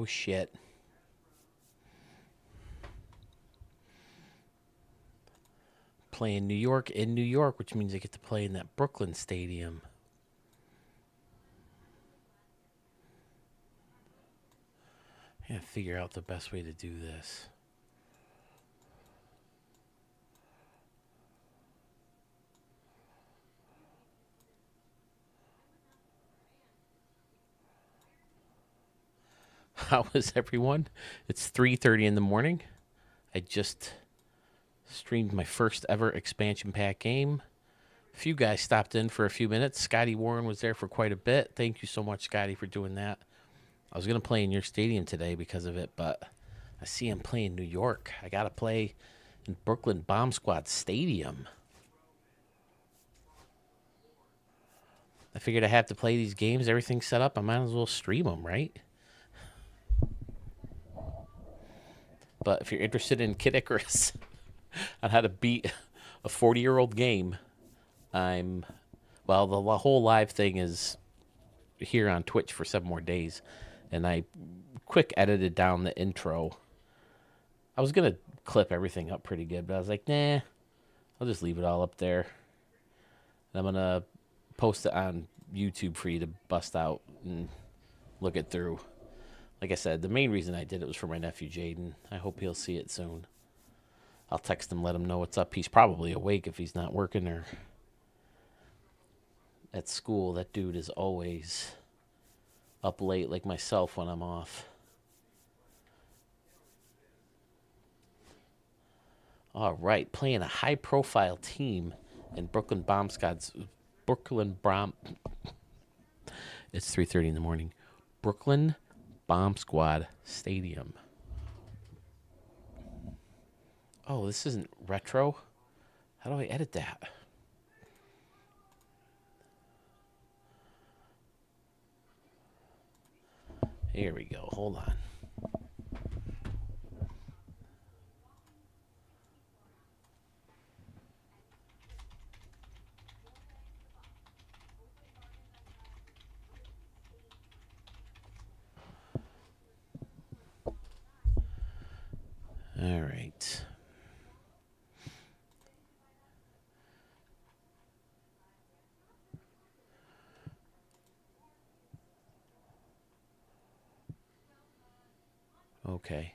Oh, shit. Playing New York in New York, which means I get to play in that Brooklyn stadium. I gotta figure out the best way to do this. How is everyone? It's 3:30 in the morning. I just streamed my first ever expansion pack game. A few guys stopped in for a few minutes. Scotty Warren was there for quite a bit. Thank you so much, Scotty, for doing that. I was going to play in your stadium today because of it, but I see him playing New York. I got to play in Brooklyn Bomb Squad Stadium. I figured I have to play these games. Everything's set up. I might as well stream them, right? But if you're interested in Kid Icarus on how to beat a 40-year-old game, well, the whole live thing is here on Twitch for 7 more days. And I quick edited down the intro. I was going to clip everything up pretty good, but I was like, nah, I'll just leave it all up there. And I'm going to post it on YouTube for you to bust out and look it through. Like I said, the main reason I did it was for my nephew, Jaden. I hope he'll see it soon. I'll text him, let him know what's up. He's probably awake if he's not working or at school. That dude is always up late like myself when I'm off. All right, playing a high-profile team in Brooklyn Bomb Squad's Brooklyn Bomb. It's 3:30 in the morning. Brooklyn Bomb Squad Stadium. Oh, this isn't retro. How do I edit that? Here we go. Hold on. All right. Okay.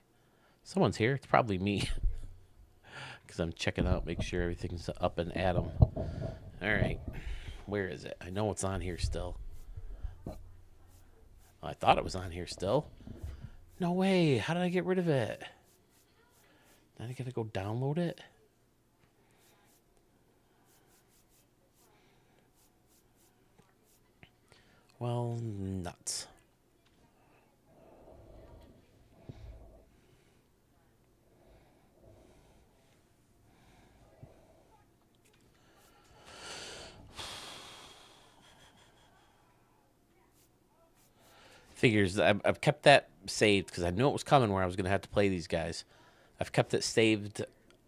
Someone's here. It's probably me. Because I'm checking out, make sure everything's up and at 'em. All right. Where is it? I know it's on here still. Oh, I thought it was on here still. No way. How did I get rid of it? Then I gotta go download it? Well, nuts. Figures. I've kept that saved because I knew it was coming where I was going to have to play these guys. I've kept it saved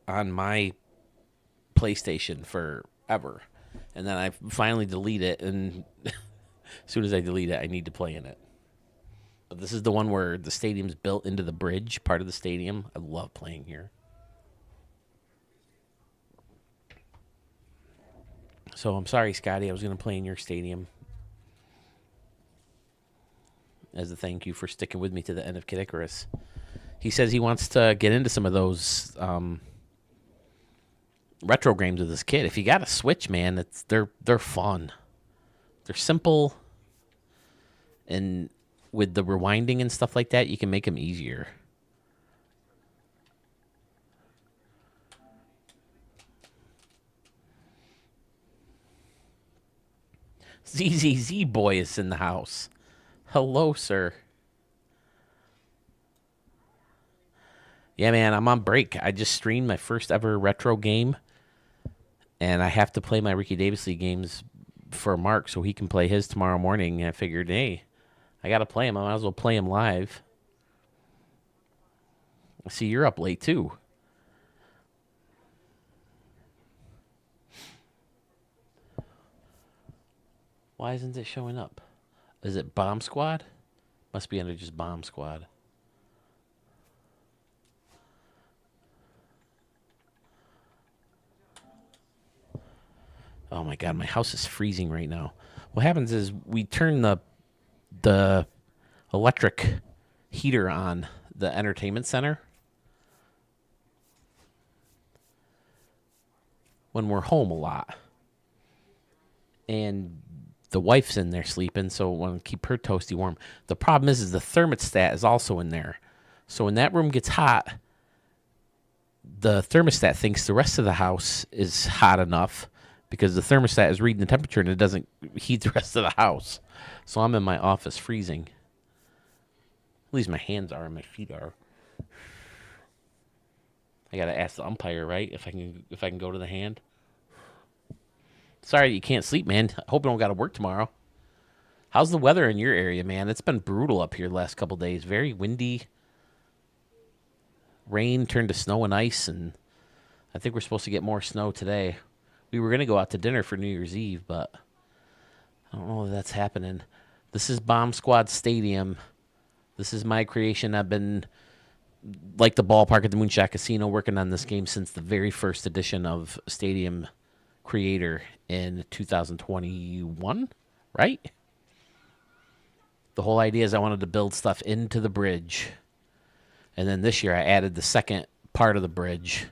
on my PlayStation forever. And then I finally delete it. And as soon as I delete it, I need to play in it. But this is the one where the stadium's built into the bridge, part of the stadium. I love playing here. So I'm sorry, Scotty. I was going to play in your stadium as a thank you for sticking with me to the end of Kid Icarus. He says he wants to get into some of those retro games with his kid. If you got a Switch, man, they're fun. They're simple, and with the rewinding and stuff like that, you can make them easier. ZZZ boy is in the house. Hello, sir. Yeah, man, I'm on break. I just streamed my first ever retro game, and I have to play my Ricky Davis League games for Mark so he can play his tomorrow morning. And I figured, hey, I got to play him. I might as well play him live. See, you're up late, too. Why isn't it showing up? Is it Bomb Squad? Must be under just Bomb Squad. Oh my god, my house is freezing right now. What happens is we turn the electric heater on the entertainment center when we're home a lot. And the wife's in there sleeping, so I want to keep her toasty warm. The problem is the thermostat is also in there. So when that room gets hot, the thermostat thinks the rest of the house is hot enough because the thermostat is reading the temperature and it doesn't heat the rest of the house. So I'm in my office freezing. At least my hands are and my feet are. I gotta ask the umpire, right? If I can go to the hand. Sorry you can't sleep, man. I hope you don't gotta work tomorrow. How's the weather in your area, man? It's been brutal up here the last couple days. Very windy. Rain turned to snow and ice, and I think we're supposed to get more snow today. We were going to go out to dinner for New Year's Eve, but I don't know if that's happening. This is Bomb Squad Stadium. This is my creation. I've been, like the ballpark at the Moonshot Casino, working on this game since the very first edition of Stadium Creator in 2021, right? The whole idea is I wanted to build stuff into the bridge. And then this year I added the second part of the bridge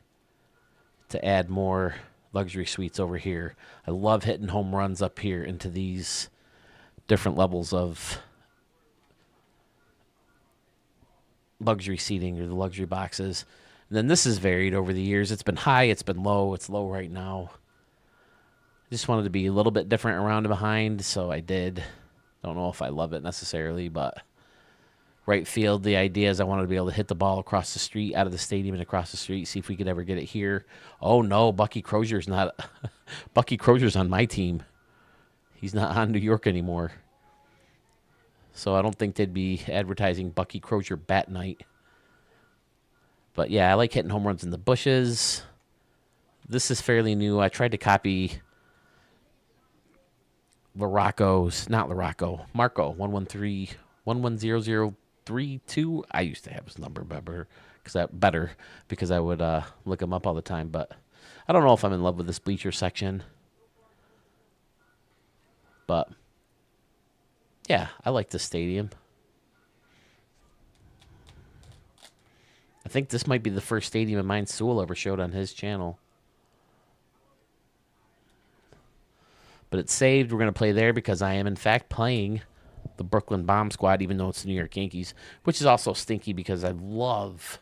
to add more luxury suites over here. I love hitting home runs up here into these different levels of luxury seating or the luxury boxes. And then this is varied over the years. It's been high, it's been low. It's low right now. I just wanted to be a little bit different around and behind, so I did. Don't know if I love it necessarily, but right field, the idea is I wanted to be able to hit the ball across the street, out of the stadium and across the street, see if we could ever get it here. Oh, no, Bucky Crozier's not. Bucky Crozier's on my team. He's not on New York anymore. So I don't think they'd be advertising Bucky Crozier Bat Night. But, yeah, I like hitting home runs in the bushes. This is fairly new. I tried to copy Marco 110032. I used to have his number better because I would look him up all the time. But I don't know if I'm in love with this bleacher section. But yeah, I like this stadium. I think this might be the first stadium of mine Sewell ever showed on his channel. But it's saved. We're going to play there because I am, in fact, playing the Brooklyn Bomb Squad, even though it's the New York Yankees, which is also stinky because I love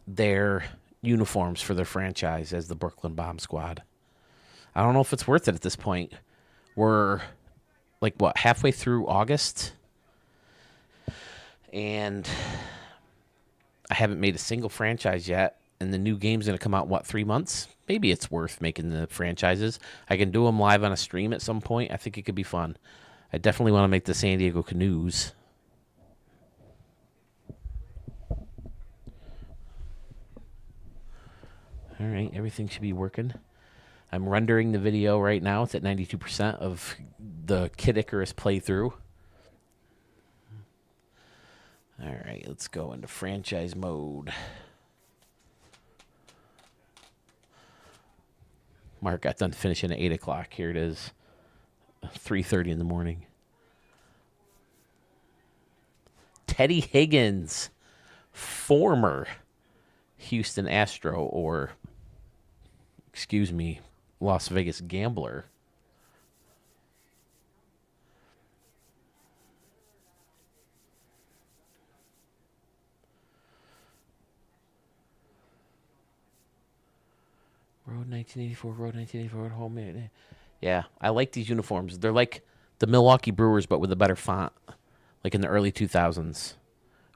their uniforms for their franchise as the Brooklyn Bomb Squad. I don't know if it's worth it at this point. We're, halfway through August? And I haven't made a single franchise yet. And the new game's going to come out, 3 months? Maybe it's worth making the franchises. I can do them live on a stream at some point. I think it could be fun. I definitely want to make the San Diego Canoes. All right, everything should be working. I'm rendering the video right now. It's at 92% of the Kid Icarus playthrough. All right, let's go into franchise mode. Mark got done finishing at 8 o'clock. Here it is, 3:30 in the morning. Teddy Higgins, former Houston Astro, or, Las Vegas Gambler. Road 1984, home. Yeah, I like these uniforms. They're like the Milwaukee Brewers, but with a better font. Like in the early 2000s,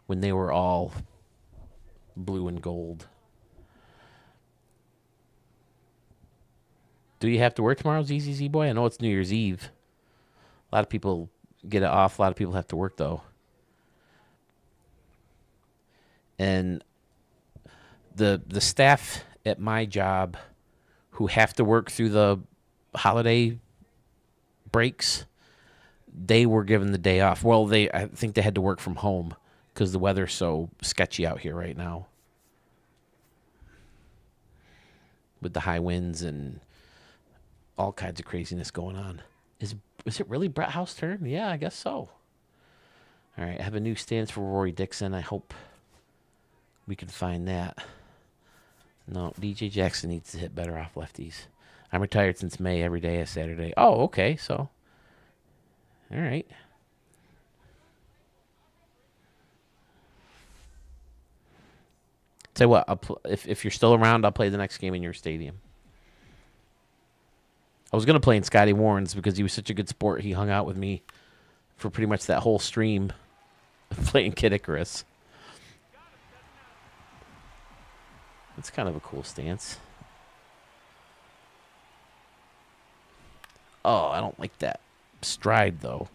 when they were all blue and gold. Do you have to work tomorrow, ZZZ boy? I know it's New Year's Eve. A lot of people get it off. A lot of people have to work, though. And the staff at my job who have to work through the holiday breaks, they were given the day off. Well, I think they had to work from home because the weather's so sketchy out here right now. with the high winds and all kinds of craziness going on. Is it really Brett Howe's turn? Yeah, I guess so. All right, I have a new stance for Rory Dixon. I hope we can find that. No, DJ Jackson needs to hit better off lefties. I'm retired since May. Every day is Saturday. Oh, okay. So, all right. Tell you what, if you're still around, I'll play the next game in your stadium. I was going to play in Scotty Warren's because he was such a good sport. He hung out with me for pretty much that whole stream of playing Kid Icarus. It's kind of a cool stance. Oh, I don't like that stride, though.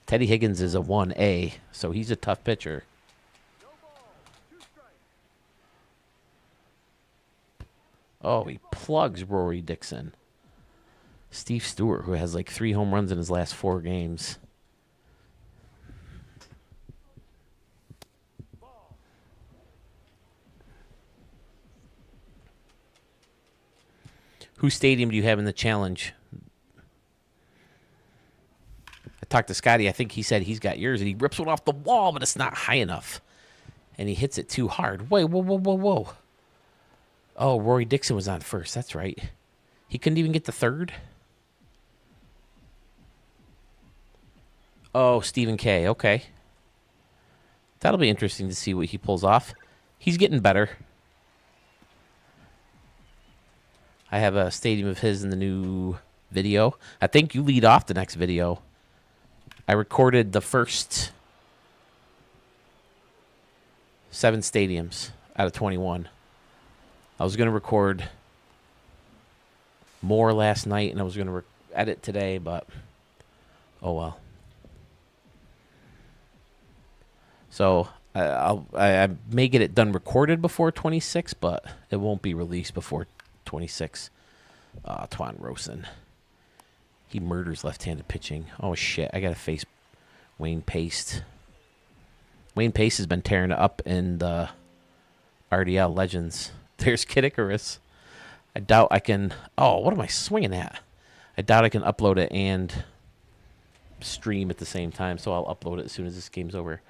Teddy Higgins is a 1A, so he's a tough pitcher. Oh, he plugs Rory Dixon. Steve Stewart, who has like 3 home runs in his last 4 games. Whose stadium do you have in the challenge? I talked to Scotty. I think he said he's got yours, and he rips one off the wall, but it's not high enough. And he hits it too hard. Wait, whoa. Oh, Rory Dixon was on first. That's right. He couldn't even get the third? Oh, Stephen K. Okay. That'll be interesting to see what he pulls off. He's getting better. I have a stadium of his in the new video. I think you lead off the next video. I recorded the first 7 stadiums out of 21. I was going to record more last night, and I was going to edit today, but oh well. So I may get it done recorded before 26, but it won't be released before 26. Twan Rosen. He murders left-handed pitching. Oh, shit. I got to face Wayne Paste. Wayne Paste has been tearing it up in the RDL Legends. There's Kid Icarus. I doubt I can... Oh, what am I swinging at? I doubt I can upload it and stream at the same time, so I'll upload it as soon as this game's over.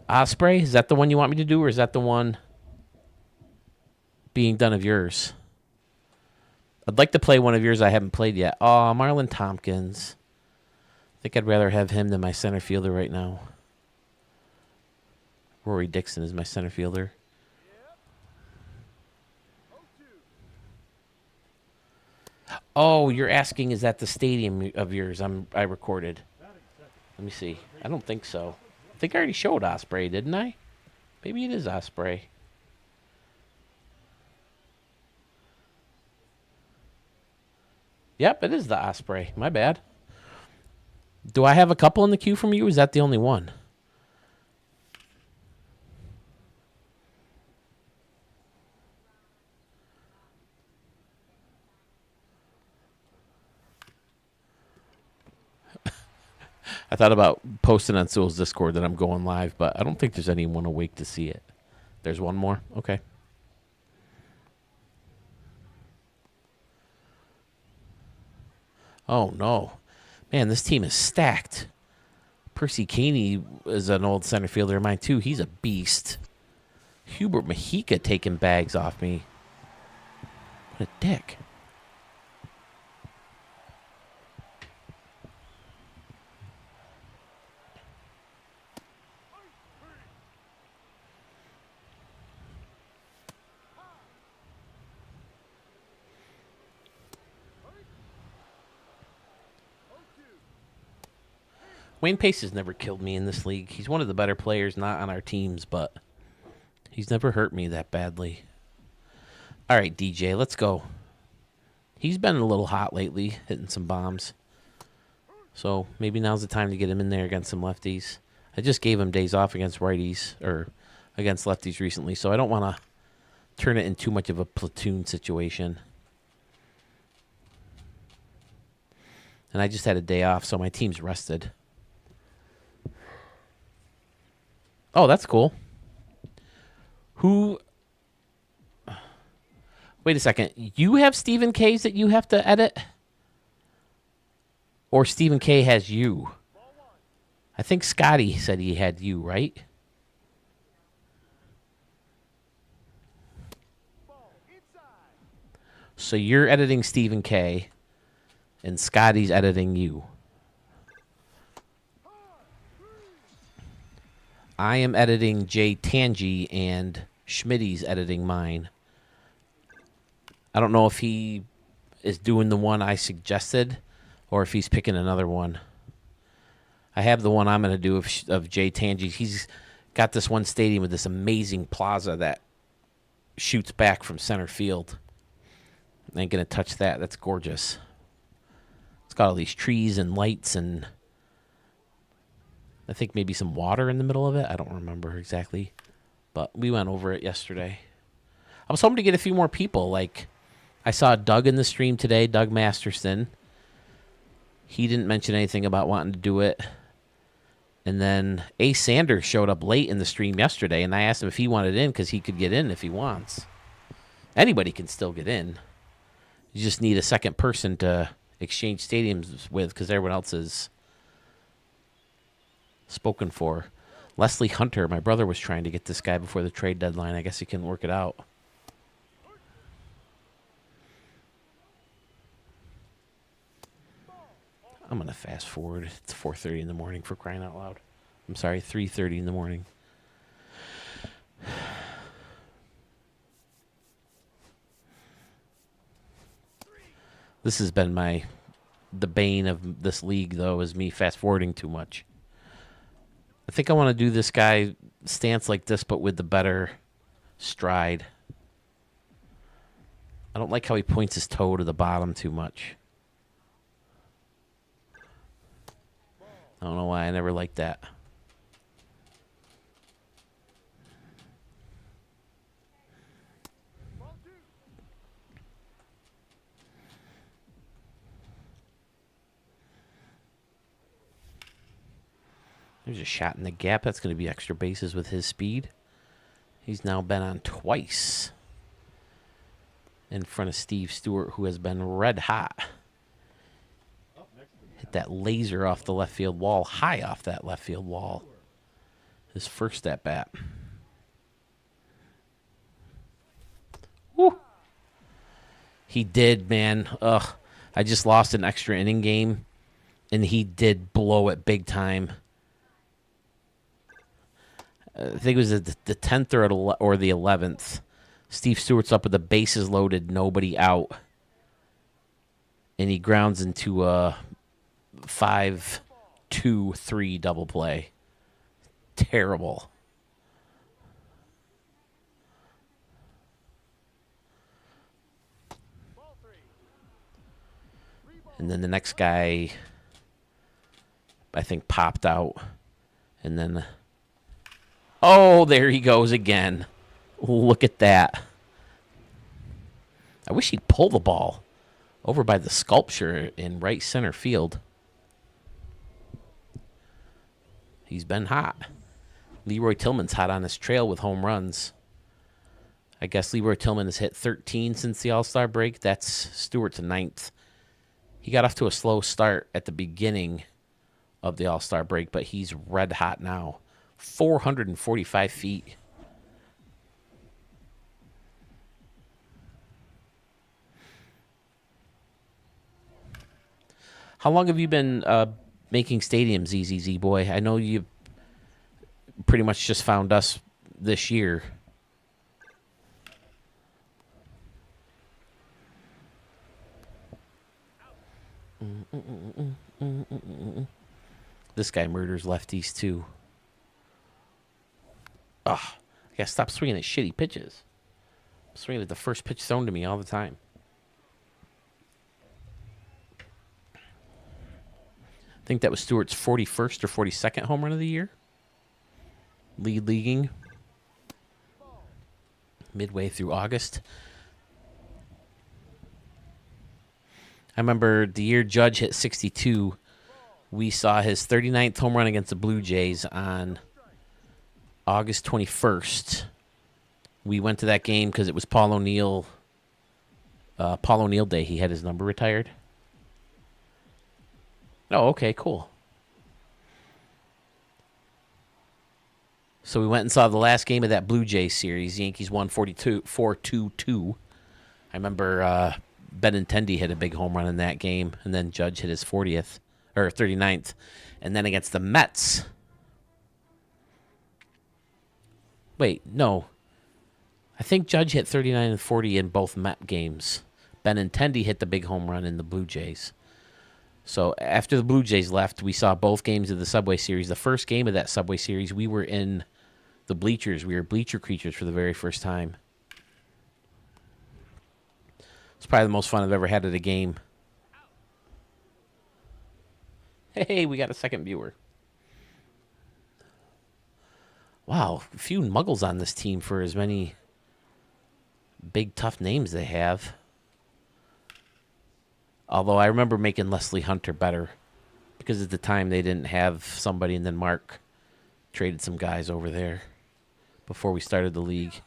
Osprey, is that the one you want me to do, or is that the one being done of yours? I'd like to play one of yours I haven't played yet. Oh, Marlon Tompkins. I think I'd rather have him than my center fielder right now. Rory Dixon is my center fielder. Oh, you're asking, is that the stadium of yours I recorded? Let me see. I don't think so. I think I already showed Osprey, didn't I? Maybe it is Osprey. Yep, it is the Osprey. My bad. Do I have a couple in the queue from you? Or is that the only one? I thought about posting on Sewell's Discord that I'm going live, but I don't think there's anyone awake to see it. There's one more? Okay. Oh, no. Man, this team is stacked. Percy Caney is an old center fielder of mine, too. He's a beast. Hubert Mahika taking bags off me. What a dick. Wayne Pace has never killed me in this league. He's one of the better players, not on our teams, but he's never hurt me that badly. All right, DJ, let's go. He's been a little hot lately, hitting some bombs. So maybe now's the time to get him in there against some lefties. I just gave him days off against righties, or against lefties recently, so I don't want to turn it into too much of a platoon situation. And I just had a day off, so my team's rested. Oh, that's cool. Who? Wait a second. You have Stephen K's that you have to edit? Or Stephen K has you? I think Scotty said he had you, right? So you're editing Stephen K, and Scotty's editing you. I am editing Jay Tangi, and Schmitty's editing mine. I don't know if he is doing the one I suggested or if he's picking another one. I have the one I'm going to do of Jay Tangi. He's got this one stadium with this amazing plaza that shoots back from center field. I ain't going to touch that. That's gorgeous. It's got all these trees and lights and I think maybe some water in the middle of it. I don't remember exactly. But we went over it yesterday. I was hoping to get a few more people. Like, I saw Doug in the stream today, Doug Masterson. He didn't mention anything about wanting to do it. And then A. Sanders showed up late in the stream yesterday, and I asked him if he wanted in because he could get in if he wants. Anybody can still get in. You just need a second person to exchange stadiums with because everyone else is spoken for. Leslie Hunter, my brother was trying to get this guy before the trade deadline. I guess he couldn't work it out. I'm going to fast forward. It's 4:30 in the morning for crying out loud. I'm sorry, 3:30 in the morning. This has been the bane of this league, though, is me fast forwarding too much. I think I want to do this guy stance like this, but with the better stride. I don't like how he points his toe to the bottom too much. I don't know why. I never liked that. There's a shot in the gap. That's going to be extra bases with his speed. He's now been on twice in front of Steve Stewart, who has been red hot. Hit that laser off the left field wall, high off that left field wall. His first at bat. Woo. He did, man. Ugh. I just lost an extra inning game, and he did blow it big time. I think it was the 10th or the 11th. Steve Stewart's up with the bases loaded, nobody out. And he grounds into a 5-2-3 double play. Terrible. And then the next guy, I think, popped out. And then... oh, there he goes again. Look at that. I wish he'd pull the ball over by the sculpture in right center field. He's been hot. Leroy Tillman's hot on his trail with home runs. I guess Leroy Tillman has hit 13 since the All-Star break. That's Stewart's 9th. He got off to a slow start at the beginning of the All-Star break, but he's red hot now. 445 feet. How long have you been making stadiums, ZZZ boy? I know you pretty much just found us this year. This guy murders lefties too. Ugh, I gotta stop swinging at shitty pitches. I'm swinging at the first pitch thrown to me all the time. I think that was Stewart's 41st or 42nd home run of the year. Leaguing. Midway through August. I remember the year Judge hit 62, we saw his 39th home run against the Blue Jays on August 21st. We went to that game because it was Paul O'Neill. Paul O'Neill Day. He had his number retired. Oh, okay, cool. So we went and saw the last game of that Blue Jays series. The Yankees won 4-2. I remember Benintendi hit a big home run in that game, and then Judge hit his 40th or 39th. And then against the Mets. Wait, no. I think Judge hit 39 and 40 in both Met games. Benintendi hit the big home run in the Blue Jays. So after the Blue Jays left, we saw both games of the Subway Series. The first game of that Subway Series, we were in the bleachers. We were bleacher creatures for the very first time. It's probably the most fun I've ever had at a game. Hey, we got a second viewer. Wow, a few muggles on this team for as many big, tough names they have. Although I remember making Leslie Hunter better because at the time they didn't have somebody, and then Mark traded some guys over there before we started the league.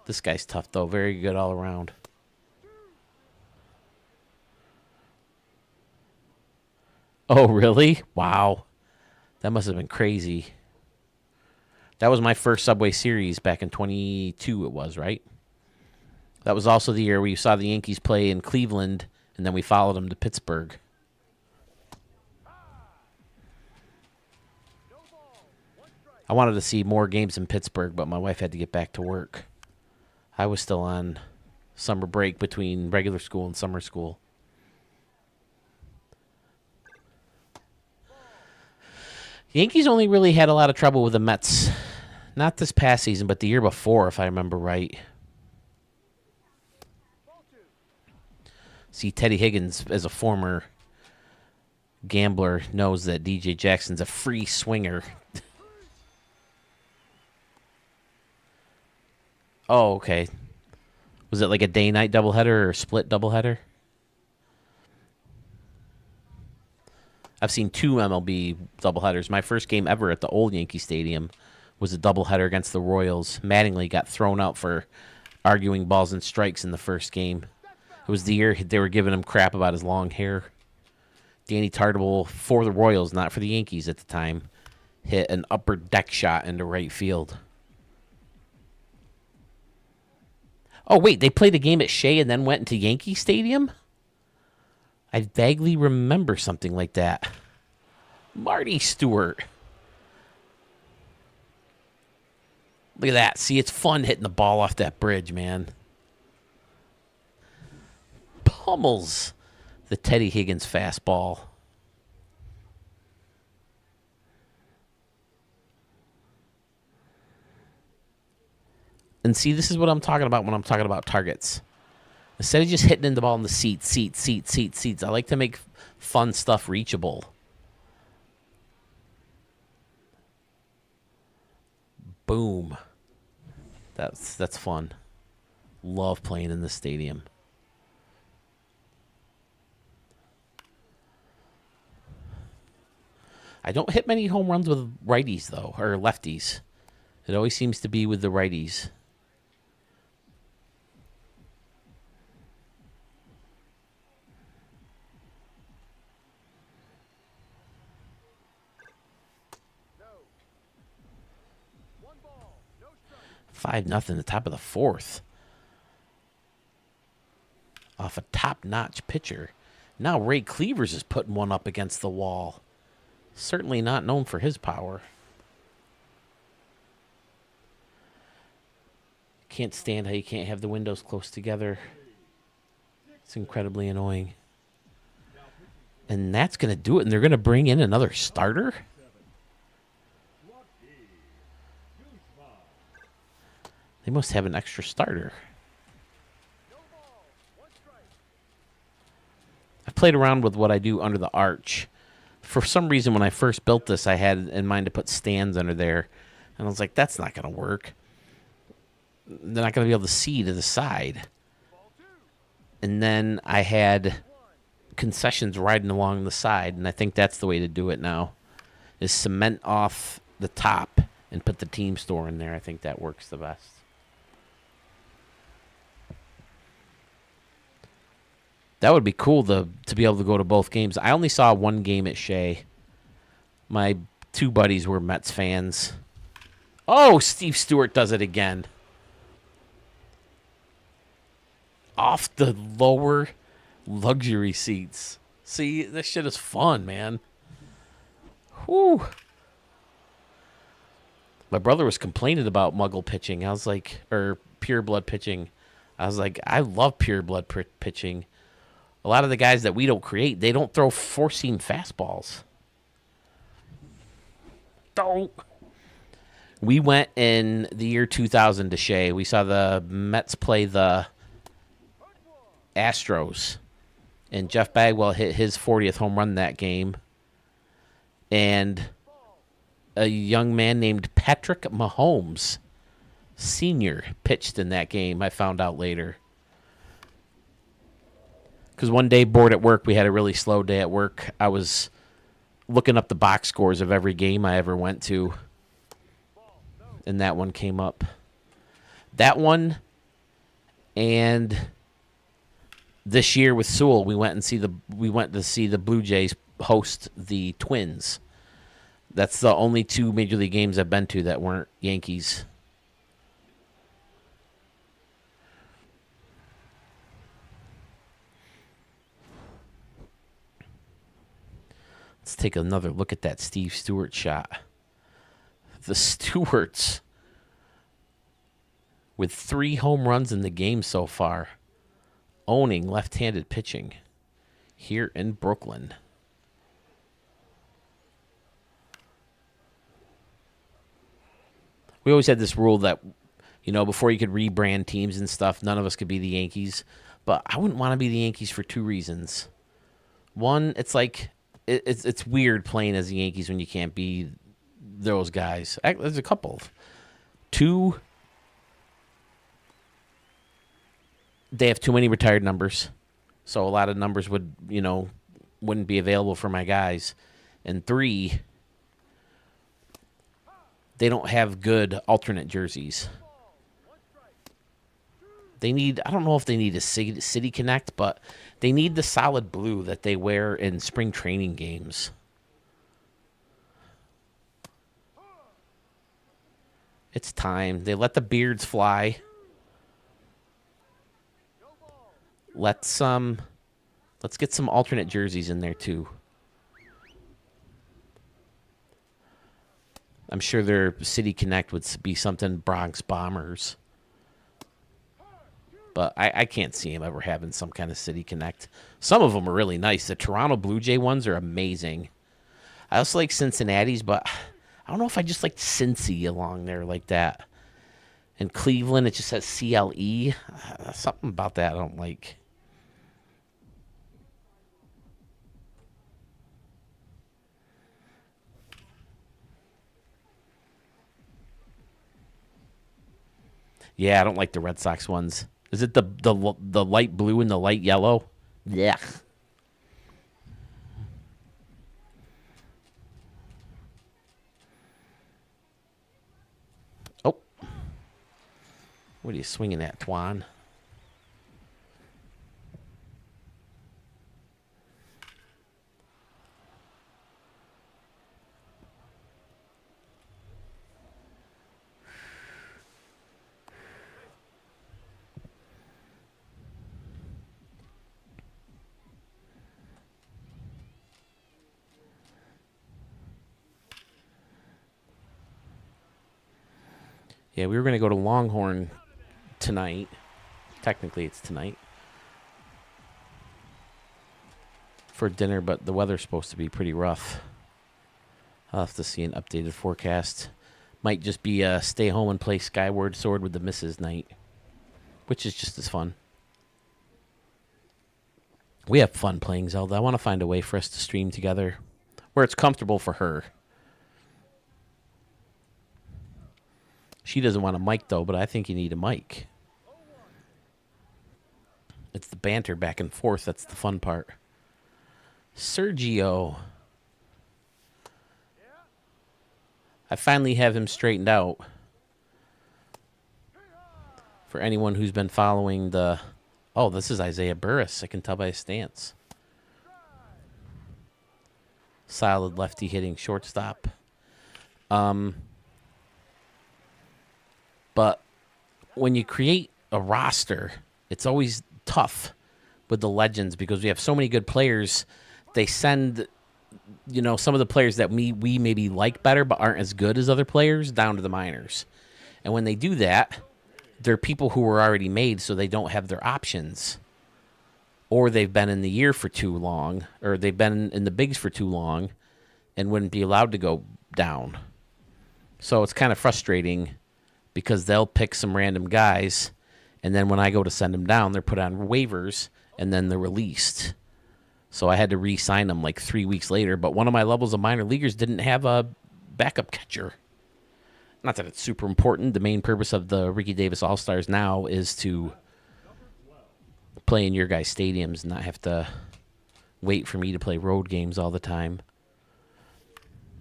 This guy's tough, though. Very good all around. Oh, really? Wow. That must have been crazy. That was my first Subway Series back in 22, it was, right? That was also the year we saw the Yankees play in Cleveland, and then we followed them to Pittsburgh. I wanted to see more games in Pittsburgh, but my wife had to get back to work. I was still on summer break between regular school and summer school. The Yankees only really had a lot of trouble with the Mets. Not this past season, but the year before, if I remember right. See, Teddy Higgins, as a former gambler, knows that DJ Jackson's a free swinger. Oh, okay. Was it like a day-night doubleheader or a split doubleheader? I've seen 2 MLB doubleheaders. My first game ever at the old Yankee Stadium was a doubleheader against the Royals. Mattingly got thrown out for arguing balls and strikes in the first game. It was the year they were giving him crap about his long hair. Danny Tartabull, for the Royals, not for the Yankees at the time, hit an upper deck shot into right field. Oh, wait, they played a game at Shea and then went into Yankee Stadium? I vaguely remember something like that. Marty Stewart. Look at that. See, it's fun hitting the ball off that bridge, man. Pummels the Teddy Higgins fastball. And see, this is what I'm talking about when I'm talking about targets. Instead of just hitting the ball in the seats, I like to make fun stuff reachable. Boom. That's fun. Love playing in the stadium. I don't hit many home runs with righties, though, or lefties. It always seems to be with the righties. Ball, no strike. 5-0, the top of the 4th. Off a top-notch pitcher. Now Ray Cleavers is putting one up against the wall. Certainly not known for his power. Can't stand how you can't have the windows close together. It's incredibly annoying. And that's going to do it. And they're going to bring in another starter? They must have an extra starter. I've played around with what I do under the arch. For some reason, when I first built this, I had in mind to put stands under there. And I was like, that's not going to work. They're not going to be able to see to the side. And then I had concessions riding along the side, and I think that's the way to do it now, is cement off the top and put the team store in there. I think that works the best. That would be cool to be able to go to both games. I only saw one game at Shea. My two buddies were Mets fans. Oh, Steve Stewart does it again. Off the lower luxury seats. See, this shit is fun, man. Whew. My brother was complaining about Muggle pitching. I was like, or pure blood pitching. I was like, I love pure blood pitching. A lot of the guys that we don't create, they don't throw four-seam fastballs. Don't. We went in the year 2000 to Shea. We saw the Mets play the Astros. And Jeff Bagwell hit his 40th home run that game. And a young man named Patrick Mahomes Sr. pitched in that game, I found out later. Because one day, bored at work, we had a really slow day at work. I was looking up the box scores of every game I ever went to. And that one came up. That one, and this year with Sewell, we went to see the Blue Jays host the Twins. That's the only two Major League games I've been to that weren't Yankees. Let's take another look at that Steve Stewart shot. The Stewarts, with 3 home runs in the game so far, owning left-handed pitching here in Brooklyn. We always had this rule that, before you could rebrand teams and stuff, none of us could be the Yankees. But I wouldn't want to be the Yankees for 2 reasons. One, it's like it's weird playing as the Yankees when you can't be those guys. There's a couple. 2, they have too many retired numbers, so a lot of numbers wouldn't be available for my guys. And 3, they don't have good alternate jerseys. I don't know if they need a City Connect, but they need the solid blue that they wear in spring training games. It's time. They let the beards fly. Let's get some alternate jerseys in there too. I'm sure their City Connect would be something Bronx Bombers. But I can't see him ever having some kind of City Connect. Some of them are really nice. The Toronto Blue Jay ones are amazing. I also like Cincinnati's, but I don't know if I just like Cincy along there like that. And Cleveland, it just says CLE. Something about that I don't like. Yeah, I don't like the Red Sox ones. Is it the light blue and the light yellow? Yeah. Oh. What are you swinging at, Twan? Yeah, we were going to go to Longhorn tonight. Technically, it's tonight. For dinner, but the weather's supposed to be pretty rough. I'll have to see an updated forecast. Might just be a stay home and play Skyward Sword with the Misses night, which is just as fun. We have fun playing Zelda. I want to find a way for us to stream together where it's comfortable for her. She doesn't want a mic, though, but I think you need a mic. It's the banter back and forth. That's the fun part. Sergio. I finally have him straightened out. For anyone who's been following the... Oh, this is Isaiah Burris. I can tell by his stance. Solid lefty hitting shortstop. But when you create a roster, it's always tough with the legends because we have so many good players. They send, some of the players that we maybe like better but aren't as good as other players down to the minors. And when they do that, they're people who were already made, so they don't have their options. Or they've been in the year for too long, or they've been in the bigs for too long and wouldn't be allowed to go down. So it's kind of frustrating because they'll pick some random guys, and then when I go to send them down, they're put on waivers, and then they're released. So I had to re-sign them like 3 weeks later, but one of my levels of minor leaguers didn't have a backup catcher. Not that it's super important. The main purpose of the Ricky Davis All-Stars now is to play in your guys' stadiums and not have to wait for me to play road games all the time.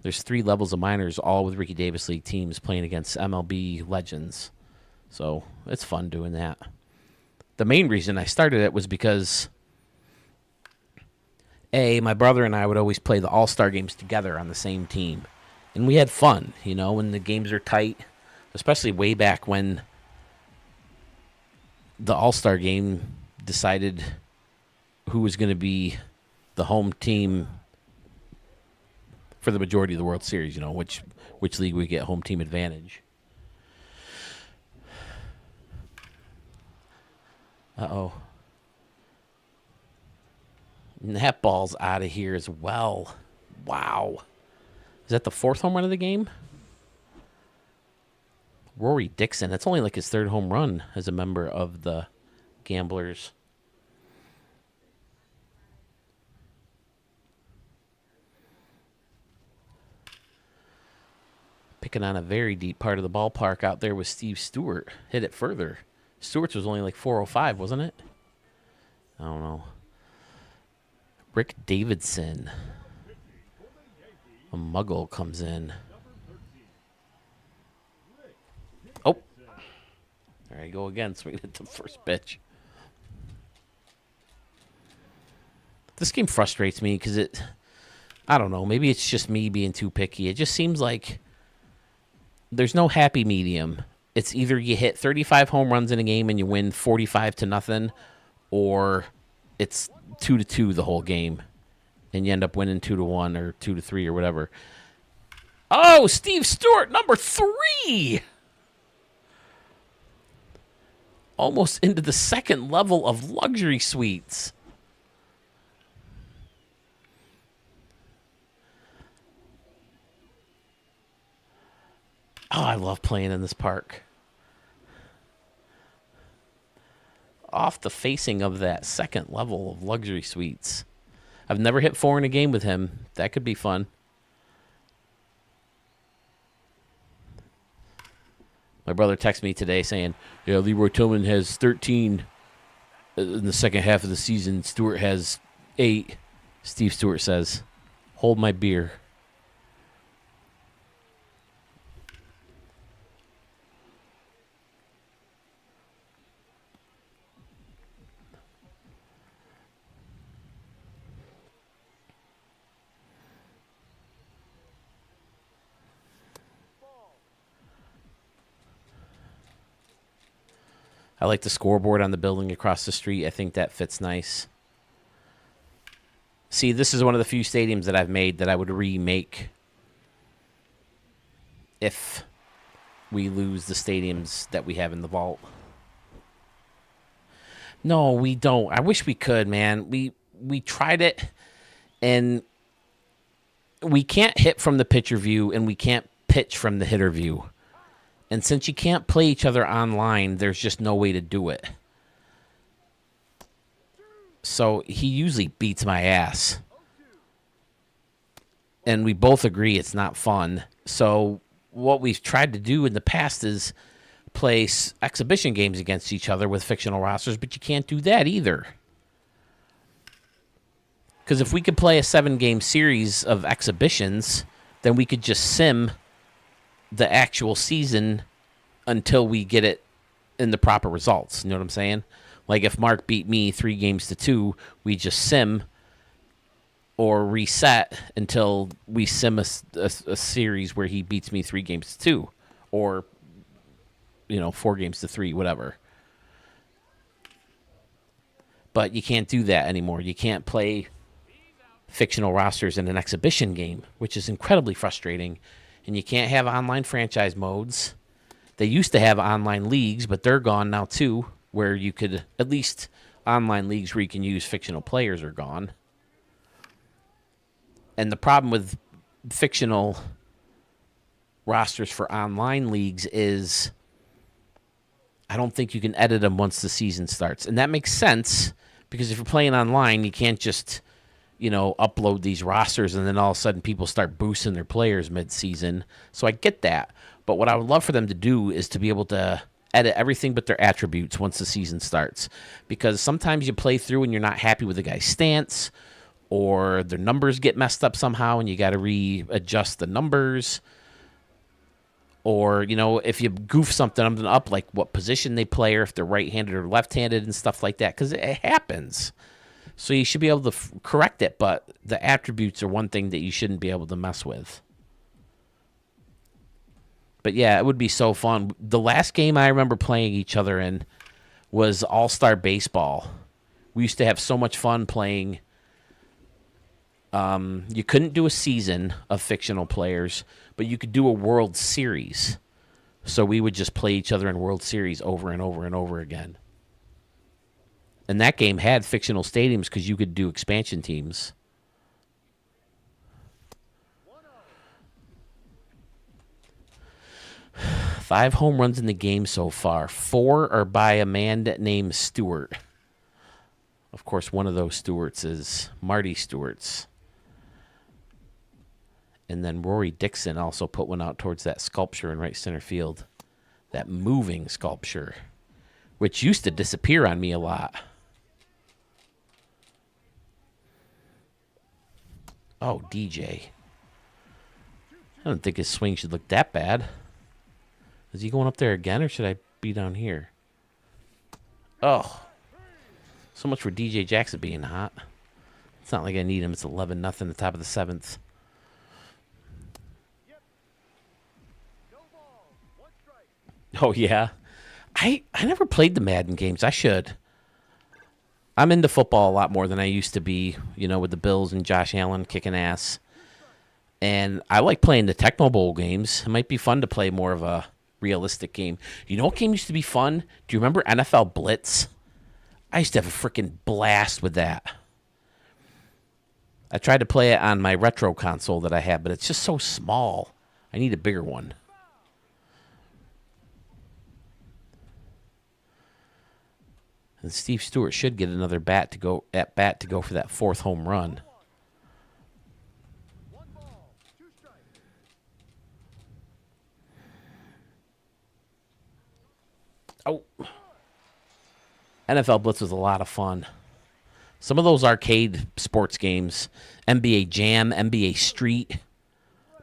There's 3 levels of minors, all with Ricky Davis League teams playing against MLB legends. So it's fun doing that. The main reason I started it was because, my brother and I would always play the All-Star games together on the same team. And we had fun, when the games are tight, especially way back when the All-Star game decided who was going to be the home team for the majority of the World Series, which league would get home team advantage. Uh-oh. And that ball's out of here as well. Wow. Is that the 4th home run of the game? Rory Dixon. That's only like his 3rd home run as a member of the Gamblers. Picking on a very deep part of the ballpark out there with Steve Stewart. Hit it further. Stewart's was only like 405, wasn't it? I don't know. Rick Davidson. A muggle comes in. Oh. There I go again. Swinging at the first pitch. This game frustrates me because I don't know. Maybe it's just me being too picky. It just seems like there's no happy medium. It's either you hit 35 home runs in a game and you win 45-0, or it's 2-2 the whole game, and you end up winning 2-1 or 2-3 or whatever. Oh, Steve Stewart, number 3! Almost into the 2nd level of luxury suites. Oh, I love playing in this park. Off the facing of that 2nd level of luxury suites. I've never hit 4 in a game with him. That could be fun. My brother texted me today saying, yeah, Leroy Tillman has 13 in the second half of the season. Stewart has 8. Steve Stewart says, hold my beer. I like the scoreboard on the building across the street. I think that fits nice. See, this is one of the few stadiums that I've made that I would remake if we lose the stadiums that we have in the vault. No, we don't. I wish we could, man. We tried it, and we can't hit from the pitcher view, and we can't pitch from the hitter view. And since you can't play each other online, there's just no way to do it. So he usually beats my ass. And we both agree it's not fun. So what we've tried to do in the past is play exhibition games against each other with fictional rosters, but you can't do that either. Because if we could play a 7-game series of exhibitions, then we could just sim the actual season until we get it in the proper results. You know what I'm saying? Like if Mark beat me 3-2, we just sim or reset until we sim a series where he beats me 3-2, or 4-3, whatever. But you can't do that anymore. You can't play fictional rosters in an exhibition game, which is incredibly frustrating. And you can't have online franchise modes. They used to have online leagues, but they're gone now too, where you could, at least online leagues where you can use fictional players are gone. And the problem with fictional rosters for online leagues is I don't think you can edit them once the season starts. And that makes sense because if you're playing online, you can't just, upload these rosters and then all of a sudden people start boosting their players mid-season. So I get that. But what I would love for them to do is to be able to edit everything but their attributes once the season starts. Because sometimes you play through and you're not happy with the guy's stance, or their numbers get messed up somehow and you got to readjust the numbers. Or, if you goof something up, like what position they play, or if they're right-handed or left-handed and stuff like that, because it happens. So you should be able to correct it, but the attributes are one thing that you shouldn't be able to mess with. But yeah, it would be so fun. The last game I remember playing each other in was All-Star Baseball. We used to have so much fun playing. You couldn't do a season of fictional players, but you could do a World Series. So we would just play each other in World Series over and over and over again. And that game had fictional stadiums because you could do expansion teams. Five home runs in the game so far. 4 are by a man named Stewart. Of course, one of those Stewarts is Marty Stewart's. And then Rory Dixon also put one out towards that sculpture in right center field. That moving sculpture, which used to disappear on me a lot. Oh, DJ. I don't think his swing should look that bad. Is he going up there again, or should I be down here? Oh. So much for DJ Jackson being hot. It's not like I need him. It's 11-0 at the top of the 7th. Oh, yeah. I never played the Madden games. I should. I'm into football a lot more than I used to be, with the Bills and Josh Allen kicking ass. And I like playing the Tecmo Bowl games. It might be fun to play more of a realistic game. You know what game used to be fun? Do you remember NFL Blitz? I used to have a freaking blast with that. I tried to play it on my retro console that I had, but it's just so small. I need a bigger one. And Steve Stewart should get another bat to go for that 4th home run. Oh. NFL Blitz was a lot of fun. Some of those arcade sports games, NBA Jam, NBA Street,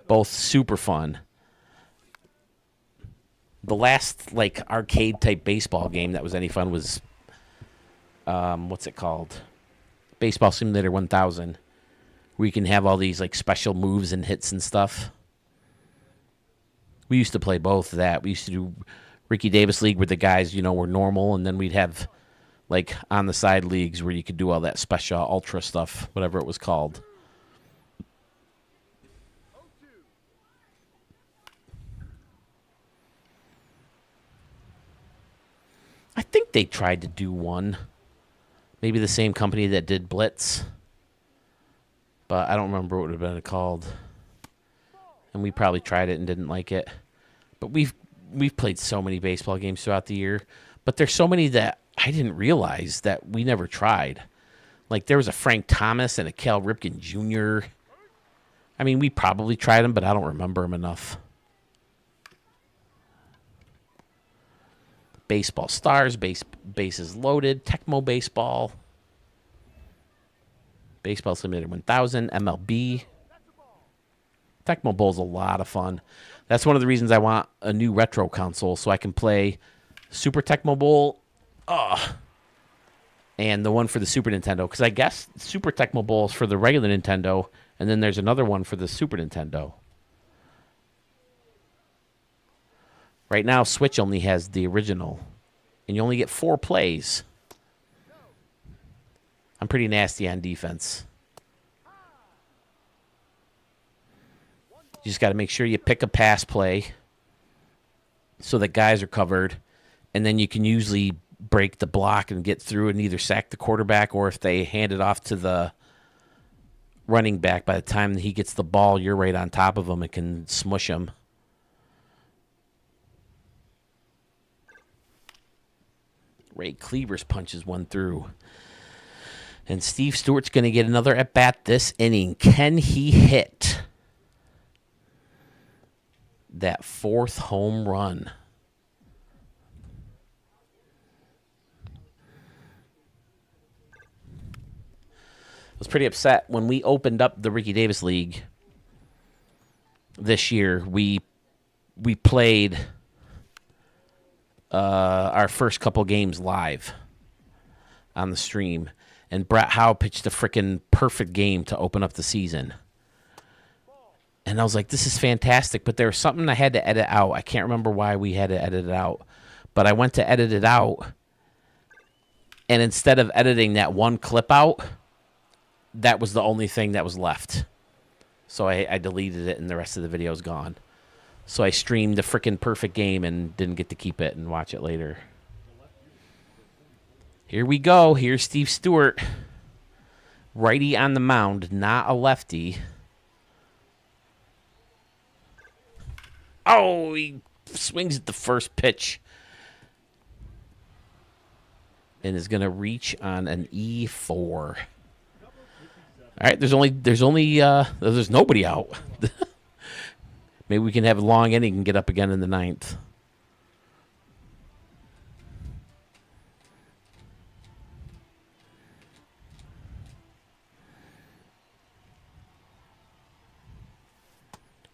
both super fun. The last arcade type baseball game that was any fun was what's it called? Baseball Simulator 1000, where you can have all these special moves and hits and stuff. We used to play both of that. We used to do Ricky Davis League where the guys, were normal, and then we'd have on the side leagues where you could do all that special ultra stuff, whatever it was called. I think they tried to do one. Maybe the same company that did Blitz. But I don't remember what it would have been called. And we probably tried it and didn't like it. But we've played so many baseball games throughout the year. But there's so many that I didn't realize that we never tried. There was a Frank Thomas and a Cal Ripken Jr. I mean, we probably tried them, but I don't remember them enough. Baseball Stars, Bases Loaded, Tecmo Baseball, Baseball Simulator 1000, MLB, Tecmo Bowl's a lot of fun. That's one of the reasons I want a new retro console so I can play Super Tecmo Bowl and the one for the Super Nintendo. Because I guess Super Tecmo Bowl is for the regular Nintendo, and then there's another one for the Super Nintendo. Right now, Switch only has the original, and you only get 4 plays. I'm pretty nasty on defense. You just got to make sure you pick a pass play so that guys are covered, and then you can usually break the block and get through and either sack the quarterback, or if they hand it off to the running back, by the time he gets the ball, you're right on top of him and can smush him. Ray Cleavers punches one through. And Steve Stewart's going to get another at-bat this inning. Can he hit that 4th home run? I was pretty upset when we opened up the Ricky Davis League this year. We played our first couple games live on the stream, and Brett Howe pitched a freaking perfect game to open up the season. And I was like, this is fantastic, but there was something I had to edit out. I can't remember why we had to edit it out, but I went to edit it out, and instead of editing that one clip out, that was the only thing that was left. So I deleted it, and the rest of the video is gone. So I streamed the freaking perfect game and didn't get to keep it and watch it later. Here we go. Here's Steve Stewart. Righty on the mound, not a lefty. Oh, he swings at the first pitch. And is going to reach on an E4. All right, there's nobody out. Maybe we can have a long inning and get up again in the 9th.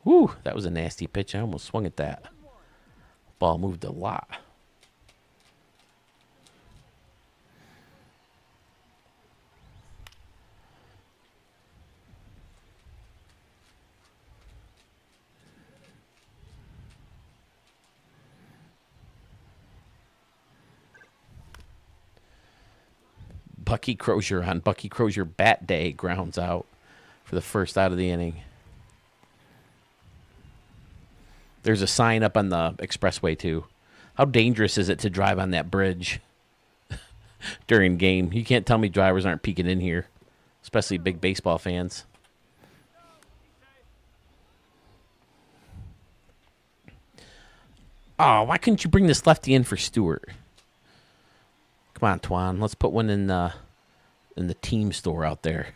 Whew, that was a nasty pitch. I almost swung at that. Ball moved a lot. Bucky Crozier on Bucky Crozier bat day grounds out for the first out of the inning. There's a sign up on the expressway, too. How dangerous is it to drive on that bridge during game? You can't tell me drivers aren't peeking in here, especially big baseball fans. Oh, why couldn't you bring this lefty in for Stewart? Come on, Twan. Let's put one in the team store out there.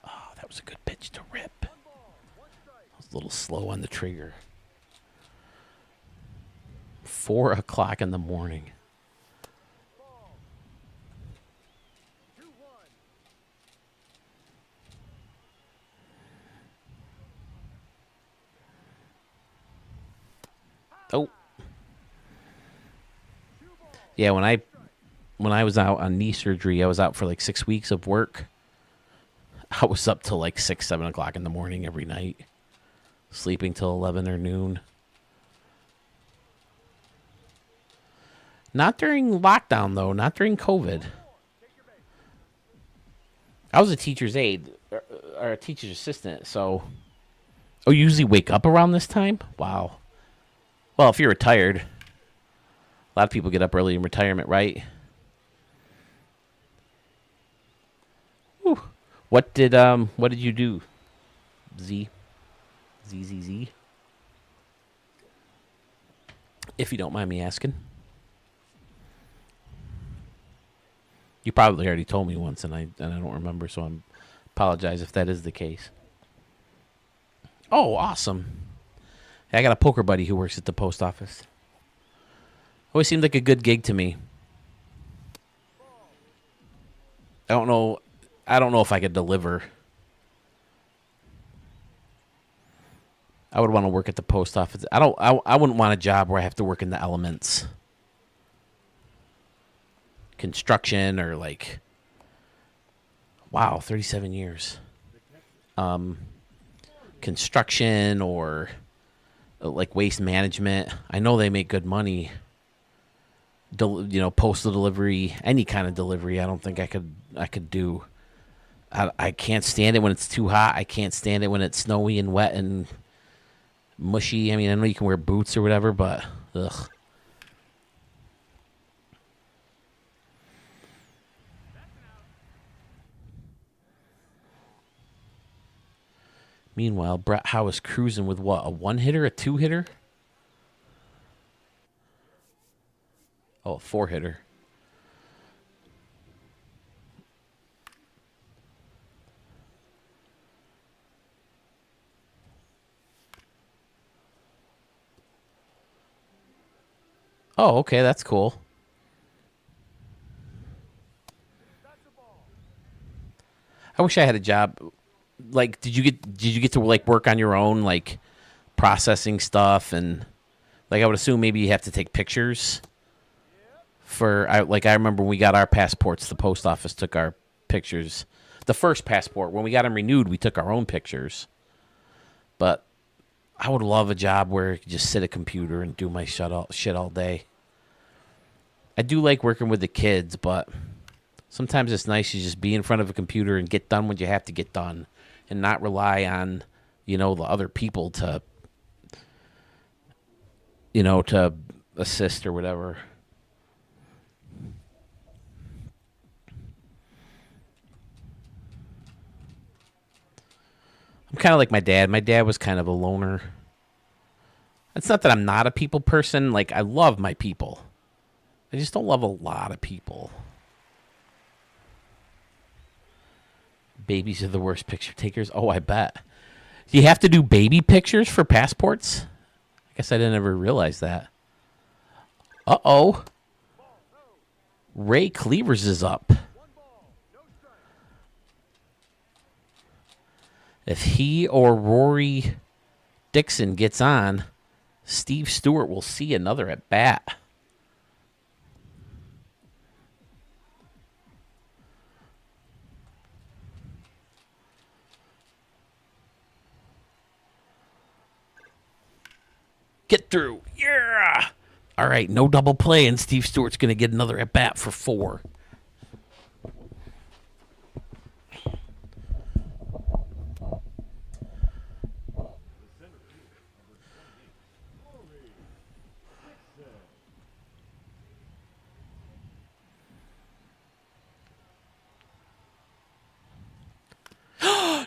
Oh, that was a good pitch to rip. I was a little slow on the trigger. 4 o'clock in the morning. Oh. Yeah, when I was out on knee surgery, I was out for like 6 weeks of work. I was up till like 6, 7 o'clock in the morning every night, sleeping till 11 or noon. Not during lockdown, though. Not during COVID. I was a teacher's aide, or a teacher's assistant, so... Oh, you usually wake up around this time? Wow. Well, if you're retired, a lot of people get up early in retirement, right? Whew. What did you do? Z? If you don't mind me asking. You probably already told me once, and I don't remember, so I apologize if that is the case. Oh, awesome. Hey, I got a poker buddy who works at the post office. Always seemed like a good gig to me. I don't know if I could deliver. I would want to work at the post office. I wouldn't want a job where I have to work in the elements, construction or like. Wow, 37 years. Construction or like waste management. I know they make good money. Postal delivery, any kind of delivery. I don't think I could do. I can't stand it when it's too hot. I can't stand it when it's snowy and wet and mushy. I mean, I know you can wear boots or whatever, but ugh. Meanwhile, Brett Howe is cruising with what? A one-hitter? A two-hitter? Oh, a four-hitter. Oh, okay, that's cool. I wish I had a job. Like, did you get to like work on your own, like processing stuff, and like I would assume maybe you have to take pictures for. I remember when we got our passports, the post office took our pictures. The first passport, when we got them renewed, we took our own pictures. But I would love a job where I could just sit at a computer and do my shit all day. I do like working with the kids, but sometimes it's nice to just be in front of a computer and get done what you have to get done and not rely on, the other people to assist or whatever. I'm kind of like my dad. My dad was kind of a loner. It's not that I'm not a people person. Like, I love my people. I just don't love a lot of people. Babies are the worst picture takers. Oh, I bet. Do you have to do baby pictures for passports? I guess I didn't ever realize that. Uh-oh. Ray Cleavers is up. If he or Rory Dixon gets on, Steve Stewart will see another at bat. Get through. Yeah. All right, no double play, and Steve Stewart's going to get another at bat for 4.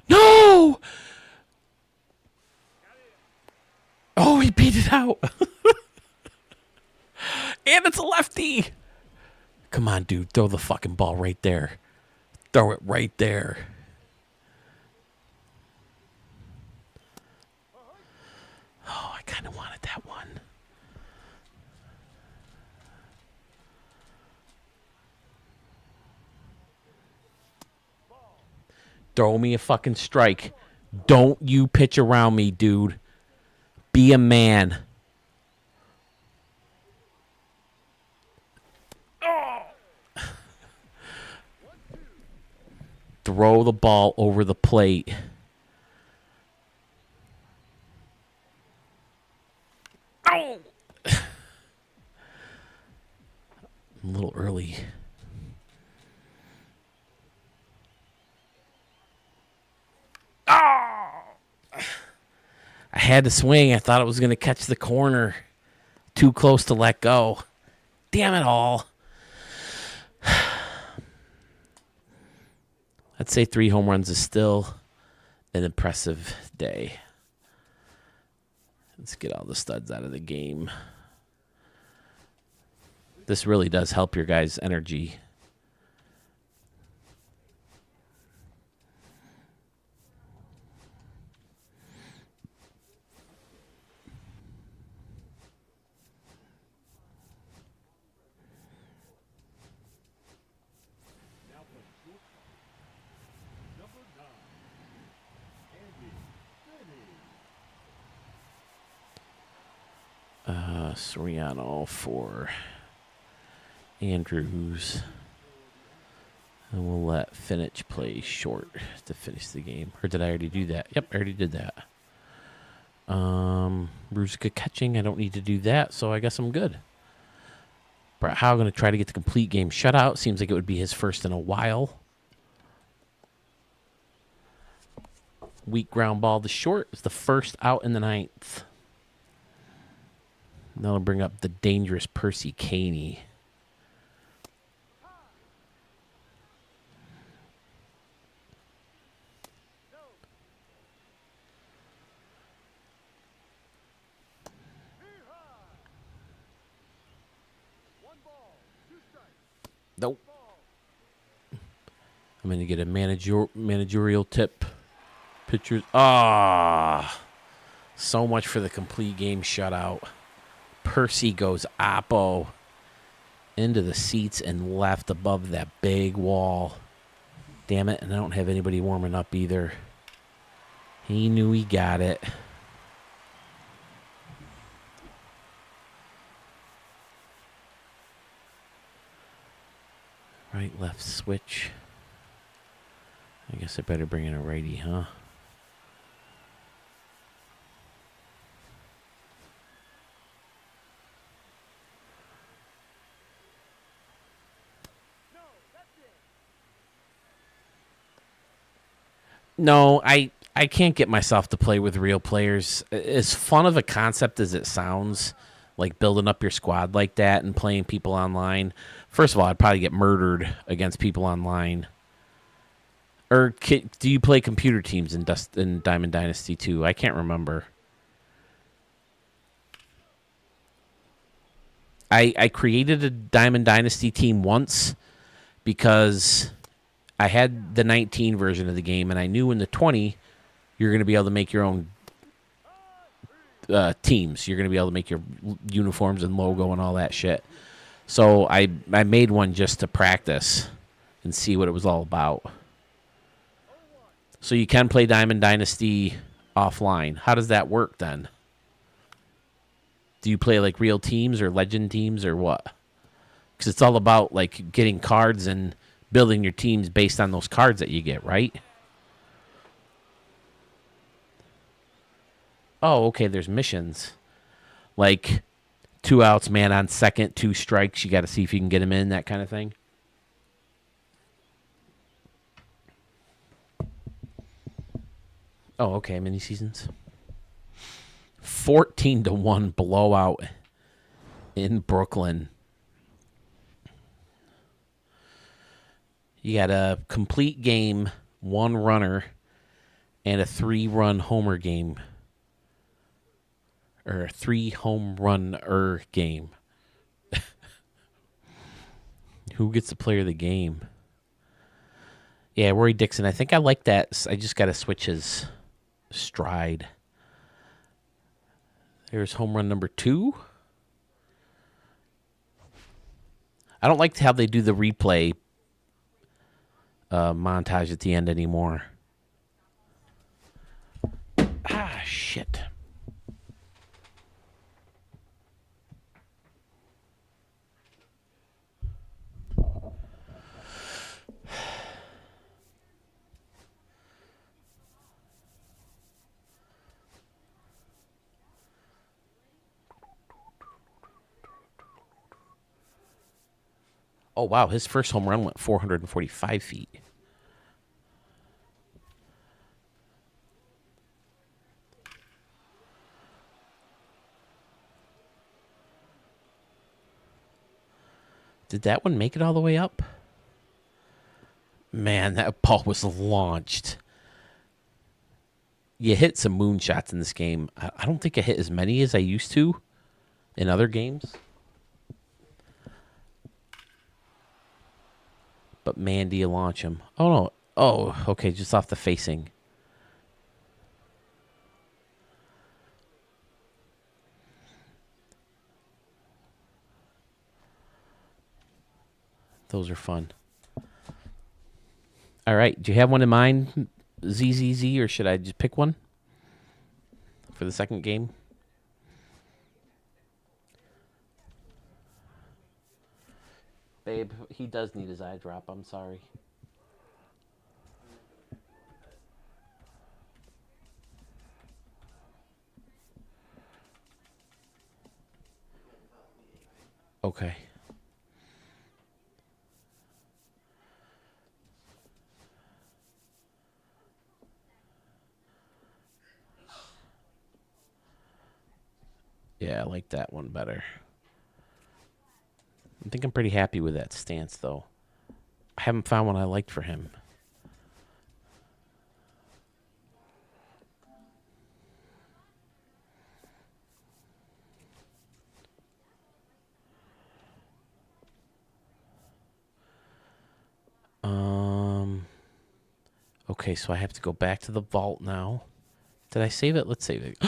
No! Oh, he beat it out. And it's a lefty. Come on, dude. Throw the fucking ball right there. Throw it right there. Oh, I kind of wanted that one. Throw me a fucking strike. Don't you pitch around me, dude. Be a man. Oh. Throw the ball over the plate. Oh. I'm a little early. Oh. I had to swing. I thought it was going to catch the corner. Too close to let go. Damn it all. I'd say 3 home runs is still an impressive day. Let's get all the studs out of the game. This really does help your guys' energy. Soriano for Andrews. And we'll let Finich play short to finish the game. Or did I already do that? Yep, I already did that. Ruzicka catching. I don't need to do that, so I guess I'm good. Brett Howe going to try to get the complete game shutout. Seems like it would be his first in a while. Weak ground ball to short. It's the first out in the ninth. That'll bring up the dangerous Percy Caney. Nope. I'm going to get a managerial tip. Pitchers. So much for the complete game shutout. Percy goes oppo into the seats and left above that big wall. Damn it, and I don't have anybody warming up either. He knew he got it. Right, left switch. I guess I better bring in a righty, huh? No, I can't get myself to play with real players. As fun of a concept as it sounds, like building up your squad like that and playing people online. First of all, I'd probably get murdered against people online. Or do you play computer teams in Diamond Dynasty 2? I can't remember. I created a Diamond Dynasty team once because I had the 19 version of the game, and I knew in the 20 you're going to be able to make your own teams. You're going to be able to make your uniforms and logo and all that shit. So I made one just to practice and see what it was all about. So you can play Diamond Dynasty offline. How does that work then? Do you play like real teams or legend teams or what? Because it's all about like getting cards and building your teams based on those cards that you get, right? Oh, okay, there's missions. Like 2 outs, man on second, 2 strikes. You got to see if you can get him in, that kind of thing. Oh, okay, mini seasons. 14-1 blowout in Brooklyn. You got a complete game, 1 runner, and a 3-run homer game. Or a 3-home run game. Who gets the player of the game? Yeah, Rory Dixon. I think I like that. I just got to switch his stride. There's home run number 2. I don't like how they do the replay montage at the end anymore. Ah, shit. Oh, wow. His first home run went 445 feet. Did that one make it all the way up? Man, that ball was launched. You hit some moonshots in this game. I don't think I hit as many as I used to in other games. But man, do you launch him? Oh, no. Oh, okay, just off the facing. Those are fun. All right, do you have one in mind, ZZZ, or should I just pick one for the second game? babe. He does need his eye drop. I'm sorry. Okay. Yeah, I like that one better. I think I'm pretty happy with that stance, though. I haven't found one I liked for him. Okay, so I have to go back to the vault now. Did I save it? Let's save it.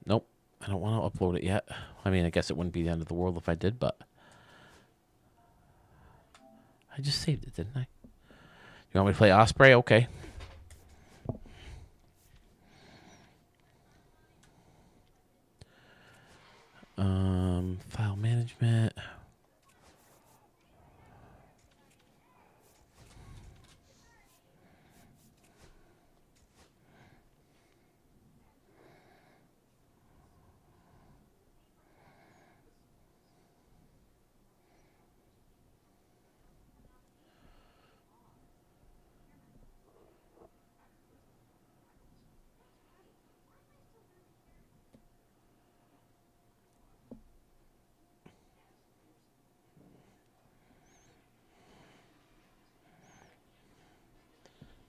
Nope. I don't want to upload it yet. I mean, I guess it wouldn't be the end of the world if I did, but I just saved it, didn't I? You want me to play Osprey? Okay. File management.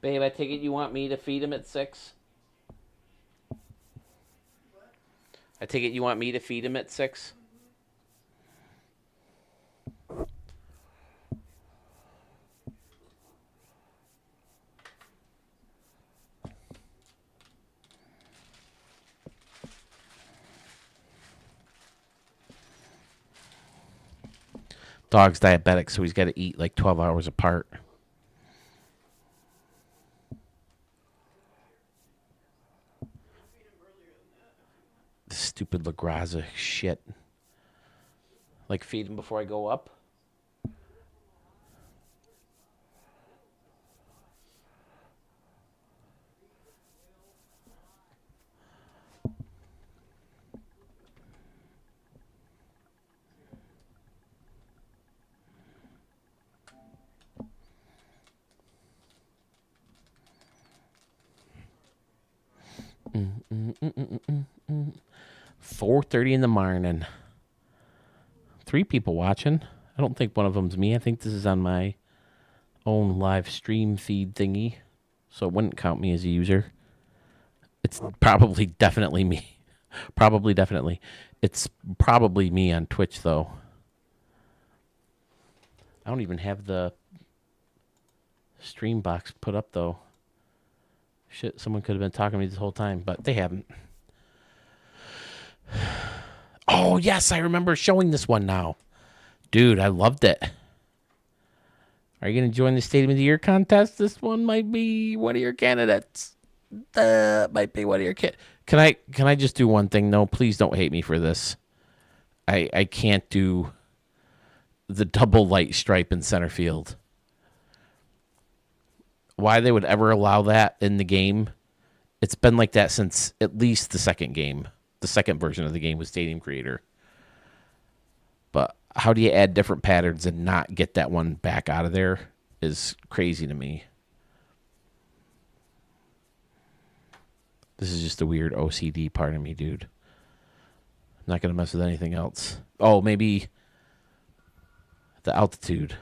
Babe, I take it you want me to feed him at 6? I take it you want me to feed him at 6? Dog's diabetic, so he's got to eat like 12 hours apart. This stupid La Graza shit. Like, feed him before I go up? Mm, mm, mm, mm, mm, mm. 4:30 in the morning. 3 people watching. I don't think one of them's me. I think this is on my own live stream feed thingy, so it wouldn't count me as a user. It's probably definitely me. Probably definitely. It's probably me on Twitch, though. I don't even have the stream box put up, though. Shit, someone could have been talking to me this whole time, but they haven't. Oh, yes, I remember showing this one now. Dude, I loved it. Are you going to join the Stadium of the Year contest? This one might be one of your candidates. Might be one of your Can I just do one thing? No, please don't hate me for this. I can't do the double light stripe in center field. Why they would ever allow that in the game? It's been like that since at least the second game. The second version of the game was Stadium Creator. But how do you add different patterns and not get that one back out of there is crazy to me. This is just a weird OCD part of me, dude. I'm not going to mess with anything else. Oh, maybe the altitude.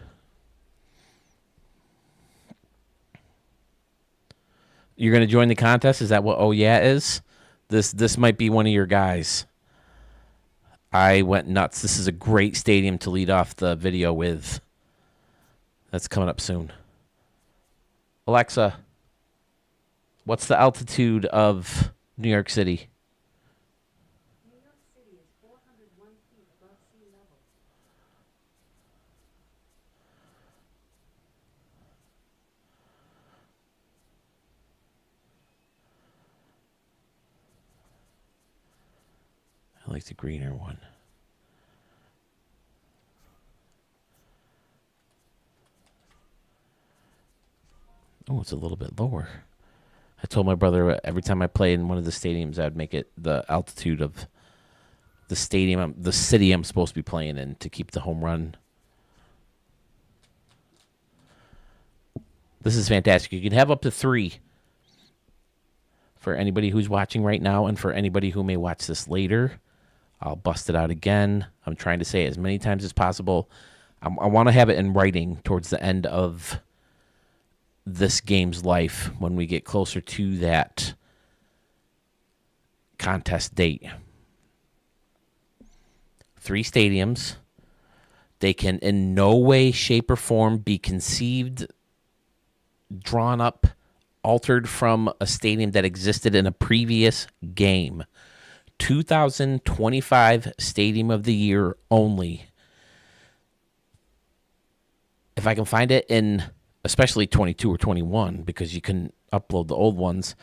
You're going to join the contest? Is that what Oh Yeah is? This might be one of your guys. I went nuts. This is a great stadium to lead off the video with. That's coming up soon. Alexa, what's the altitude of New York City? New York City is 401 feet above sea level. I like the greener one. Oh, it's a little bit lower. I told my brother every time I play in one of the stadiums, I'd make it the altitude of the stadium, the city I'm supposed to be playing in, to keep the home run. This is fantastic. You can have up to 3 for anybody who's watching right now, and for anybody who may watch this later. I'll bust it out again. I'm trying to say it as many times as possible. I want to have it in writing towards the end of this game's life when we get closer to that contest date. 3 stadiums. They can in no way, shape, or form be conceived, drawn up, altered from a stadium that existed in a previous game. 2025 Stadium of the Year only. If I can find it in, especially 22 or 21, because you can upload the old ones,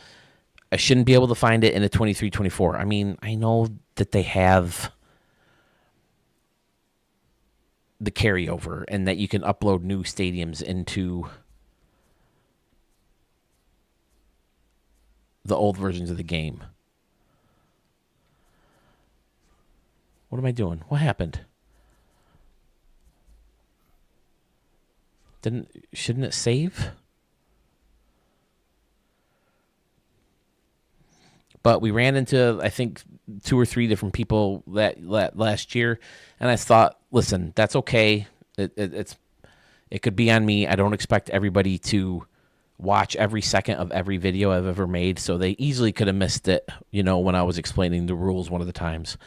I shouldn't be able to find it in a 23, 24. I mean, I know that they have the carryover and that you can upload new stadiums into the old versions of the game. What am I doing? What happened? Shouldn't it save? But we ran into, I think, 2 or 3 different people that last year, and I thought, listen, that's okay. It could be on me. I don't expect everybody to watch every second of every video I've ever made, so they easily could have missed it, when I was explaining the rules one of the times.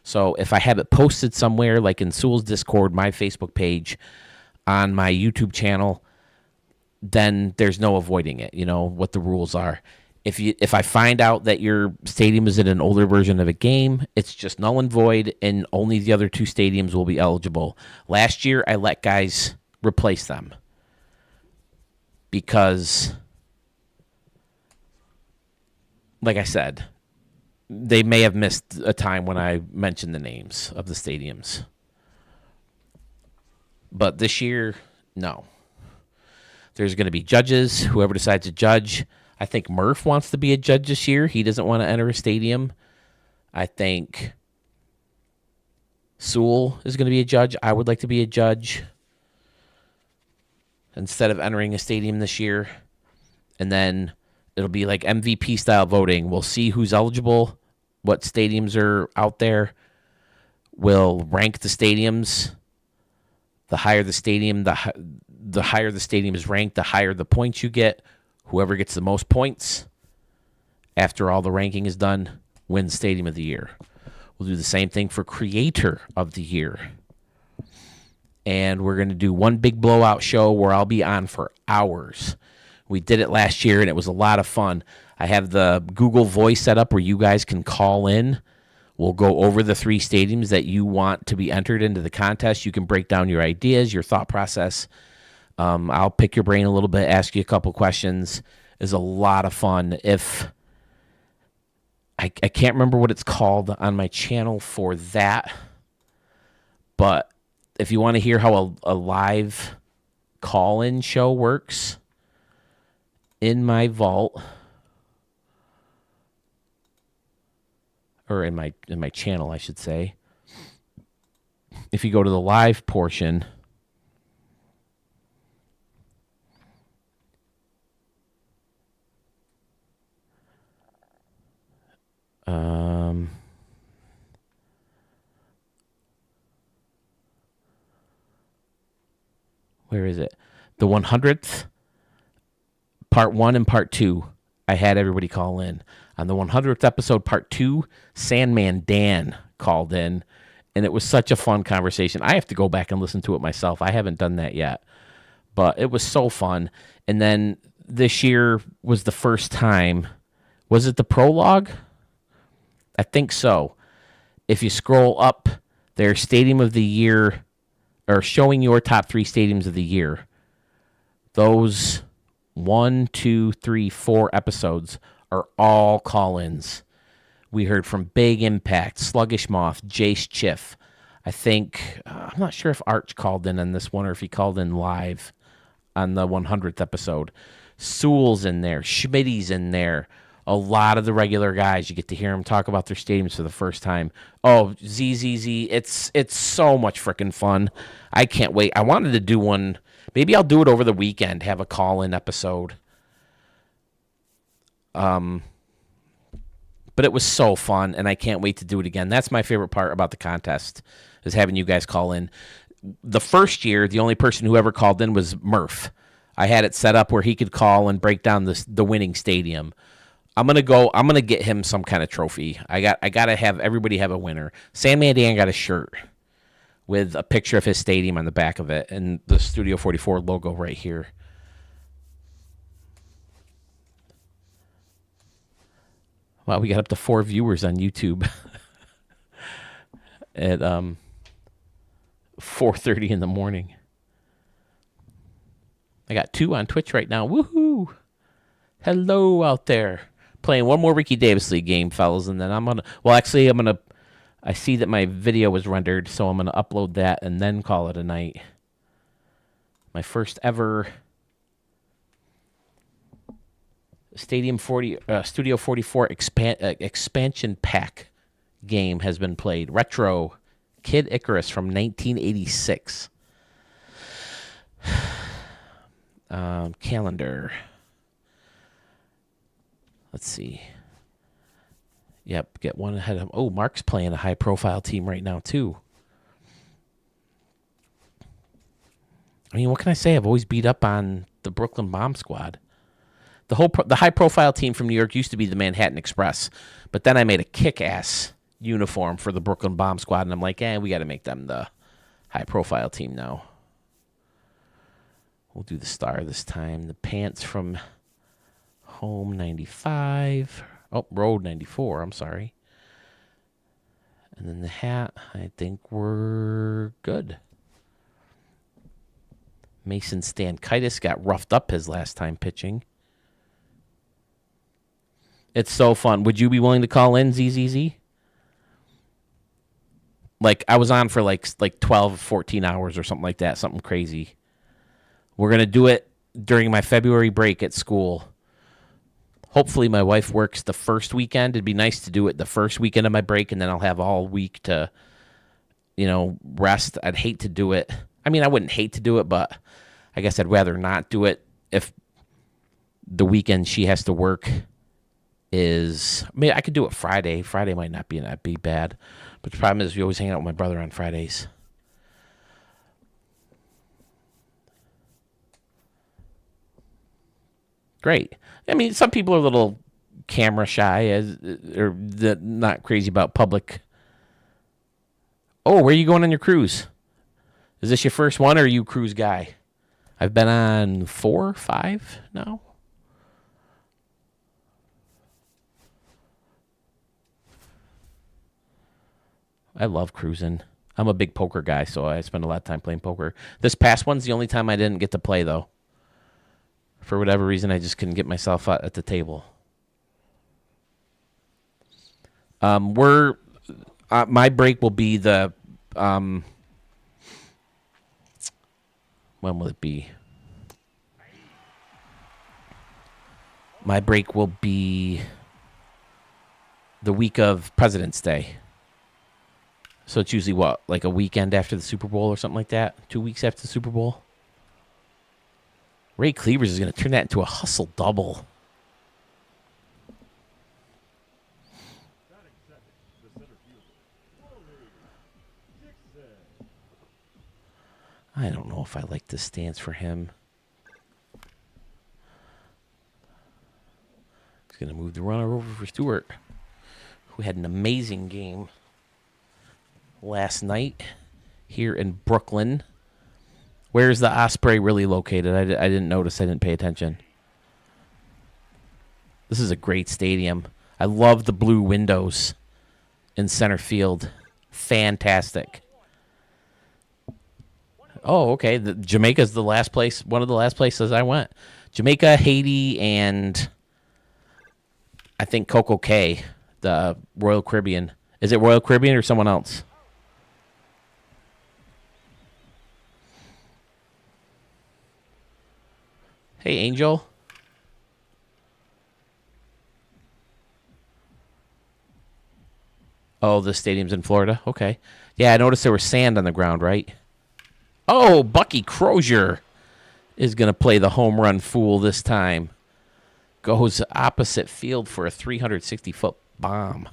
So if I have it posted somewhere, like in Sewell's Discord, my Facebook page, on my YouTube channel, then there's no avoiding it, what the rules are. If I find out that your stadium is in an older version of a game, it's just null and void, and only the other 2 stadiums will be eligible. Last year, I let guys replace them because, like I said, they may have missed a time when I mentioned the names of the stadiums. But this year, no. There's going to be judges, whoever decides to judge. I think Murph wants to be a judge this year. He doesn't want to enter a stadium. I think Sewell is going to be a judge. I would like to be a judge instead of entering a stadium this year. And then it'll be like MVP style voting. We'll see who's eligible, what stadiums are out there. We'll rank the stadiums. The higher the stadium, the higher the stadium is ranked, the higher the points you get. Whoever gets the most points after all the ranking is done wins Stadium of the Year. We'll do the same thing for Creator of the Year. And we're going to do one big blowout show where I'll be on for hours. We did it last year, and it was a lot of fun. I have the Google Voice set up where you guys can call in. We'll go over the 3 stadiums that you want to be entered into the contest. You can break down your ideas, your thought process. I'll pick your brain a little bit, ask you a couple questions. It's a lot of fun. If I can't remember what it's called on my channel for that, but if you want to hear how a live call-in show works in my vault, or in my channel, I should say, if you go to the live portion, where is it? The 100th, part 1 and part 2, I had everybody call in. On the 100th episode, part 2, Sandman Dan called in, and it was such a fun conversation. I have to go back and listen to it myself. I haven't done that yet, but it was so fun. And then this year was the first time. Was it the prologue? I think so. If you scroll up, their Stadium of the Year, or showing your top 3 stadiums of the year. Those 1, 2, 3, 4 episodes are all call-ins. We heard from Big Impact, Sluggish Moth, Jace Chiff. I think, I'm not sure if Arch called in on this one or if he called in live on the 100th episode. Sewell's in there. Schmitty's in there. A lot of the regular guys, you get to hear them talk about their stadiums for the first time. Oh, ZZZ, it's so much freaking fun. I can't wait. I wanted to do one. Maybe I'll do it over the weekend, have a call-in episode. But it was so fun, and I can't wait to do it again. That's my favorite part about the contest, is having you guys call in. The first year, the only person who ever called in was Murph. I had it set up where he could call and break down the winning stadium. I'm gonna get him some kind of trophy. I gotta have everybody have a winner. Sandman Dan got a shirt with a picture of his stadium on the back of it and the Studio 44 logo right here. Wow, we got up to 4 viewers on YouTube at 4:30 in the morning. I got 2 on Twitch right now. Woohoo! Hello out there. Playing one more Ricky Davis League game, fellas, and then I see that my video was rendered, so I'm going to upload that and then call it a night. My first ever Studio 44 expansion pack game has been played. Retro Kid Icarus from 1986. Calendar. Let's see. Yep, get one ahead of... Oh, Mark's playing a high-profile team right now, too. I mean, what can I say? I've always beat up on the Brooklyn Bomb Squad. The high-profile team from New York used to be the Manhattan Express, but then I made a kick-ass uniform for the Brooklyn Bomb Squad, and I'm like, we got to make them the high-profile team now. We'll do the star this time. The pants from Home 95. Oh, Road 94, I'm sorry. And then the hat, I think we're good. Mason Stankitis got roughed up his last time pitching. It's so fun. Would you be willing to call in, ZZZ? Like, I was on for like 12, 14 hours or something like that, something crazy. We're going to do it during my February break at school. Hopefully my wife works the first weekend. It'd be nice to do it the first weekend of my break, and then I'll have all week to, rest. I'd hate to do it. I mean, I wouldn't hate to do it, but I guess I'd rather not do it if the weekend she has to work is... I mean, I could do it Friday. Friday might not be bad. But the problem is we always hang out with my brother on Fridays. Great. I mean, some people are a little camera shy, or not crazy about public. Oh, where are you going on your cruise? Is this your first one, or are you a cruise guy? I've been on 4, 5 now. I love cruising. I'm a big poker guy, so I spend a lot of time playing poker. This past one's the only time I didn't get to play, though. For whatever reason, I just couldn't get myself out at the table. My break will be the... when will it be? My break will be the week of President's Day. So it's usually what, like a weekend after the Super Bowl or something like that? 2 weeks after the Super Bowl? Ray Cleavers is going to turn that into a hustle double. I don't know if I like this stance for him. He's going to move the runner over for Stewart, who had an amazing game last night here in Brooklyn. Where's the Osprey really located? I didn't notice. I didn't pay attention. This is a great stadium. I love the blue windows in center field. Fantastic. Oh, okay. Jamaica's the last place, one of the last places I went. Jamaica, Haiti, and I think Coco Cay, the Royal Caribbean. Is it Royal Caribbean or someone else? Hey, Angel. Oh, the stadium's in Florida? Okay. Yeah, I noticed there was sand on the ground, right? Oh, Bucky Crozier is going to play the home run fool this time. Goes opposite field for a 360-foot bomb.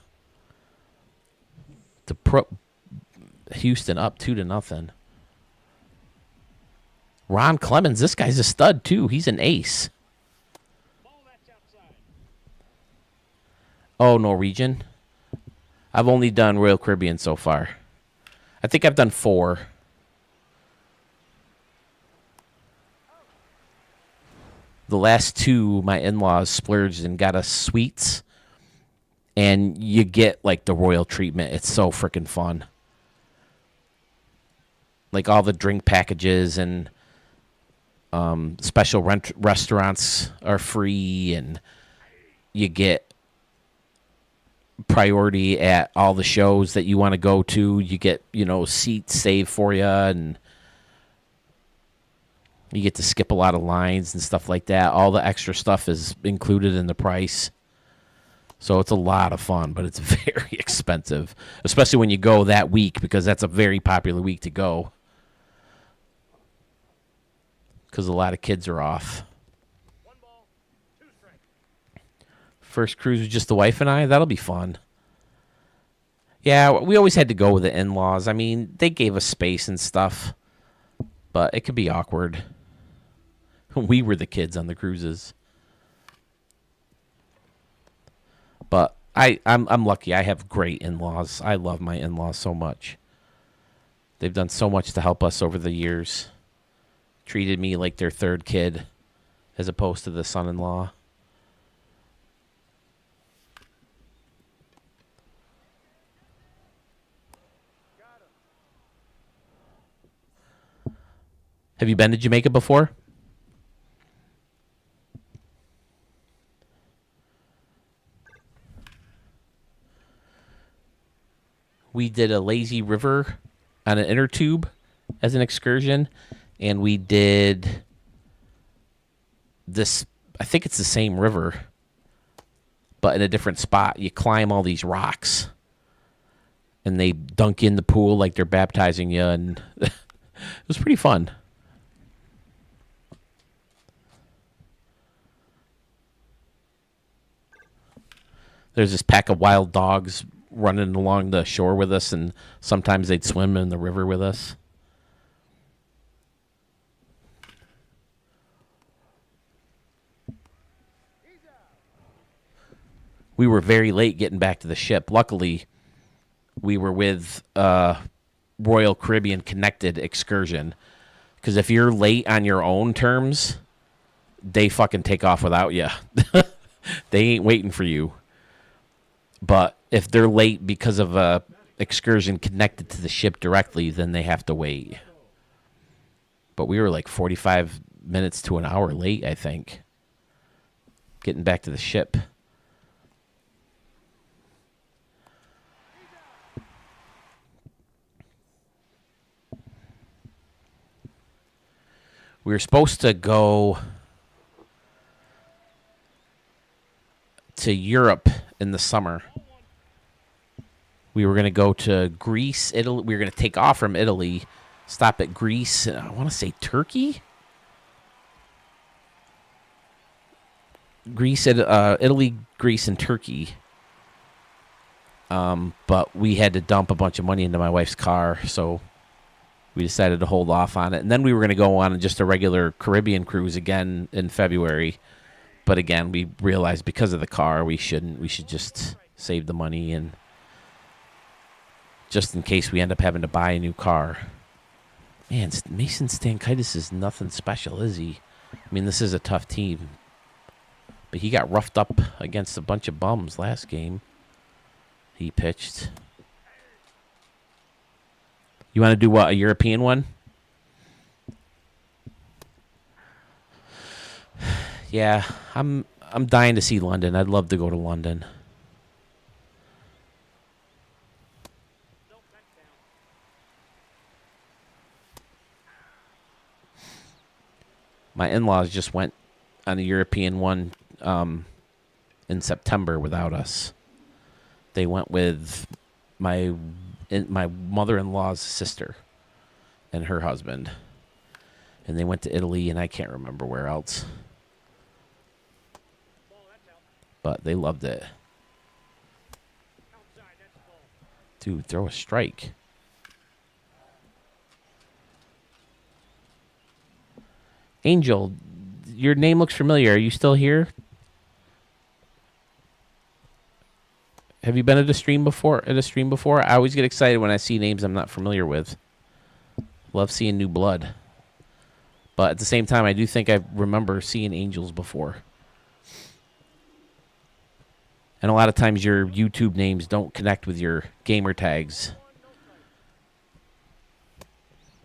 To put Houston up 2-0. Ron Clemens, this guy's a stud, too. He's an ace. Oh, Norwegian. I've only done Royal Caribbean so far. I think I've done 4. The last 2, my in-laws splurged and got us suites. And you get, like, the royal treatment. It's so freaking fun. Like, all the drink packages and special restaurants are free. And you get priority at all the shows that you want to go to. You get, seats saved for you, and you get to skip a lot of lines and stuff like that. All the extra stuff is included in the price. So it's a lot of fun, but it's very expensive, especially when you go that week, because that's a very popular week to go, because a lot of kids are off. First cruise was just the wife and I. That'll be fun. Yeah, we always had to go with the in-laws. I mean, they gave us space and stuff, but it could be awkward. We were the kids on the cruises. But I'm lucky. I have great in-laws. I love my in-laws so much. They've done so much to help us over the years. Treated me like their third kid as opposed to the son-in-law. Have you been to Jamaica before? We did a lazy river on an inner tube as an excursion, and we did this, I think it's the same river, but in a different spot. You climb all these rocks, and they dunk in the pool like they're baptizing you, and it was pretty fun. There's this pack of wild dogs running along the shore with us, and sometimes they'd swim in the river with us. We were very late getting back to the ship. Luckily, we were with Royal Caribbean Connected excursion, because if you're late on your own terms, they fucking take off without you. They ain't waiting for you. But if they're late because of a excursion connected to the ship directly, then they have to wait. But we were like 45 minutes to an hour late, I think, getting back to the ship. We were supposed to go to Europe in the summer. We were going to go to Greece, Italy. We were going to take off from Italy, stop at Greece. I want to say Turkey? Italy, Greece, and Turkey. But we had to dump a bunch of money into my wife's car, so we decided to hold off on it. And then we were going to go on just a regular Caribbean cruise again in February. But again, we realized because of the car, we shouldn't. We should just save the money, and just in case we end up having to buy a new car. Man, Mason Stankaitis is nothing special, is he? I mean, this is a tough team. But he got roughed up against a bunch of bums last game. He pitched. You want to do what, a European one? Yeah, I'm dying to see London. I'd love to go to London. My in-laws just went on a European one in September without us. They went with my mother-in-law's sister and her husband, and they went to Italy, and I can't remember where else, but they loved it. Dude, throw a strike. Angel, your name looks familiar. Are you still here? Have you been at a stream before? I always get excited when I see names I'm not familiar with. Love seeing new blood. But at the same time, I do think I remember seeing Angels before. And a lot of times your YouTube names don't connect with your gamer tags.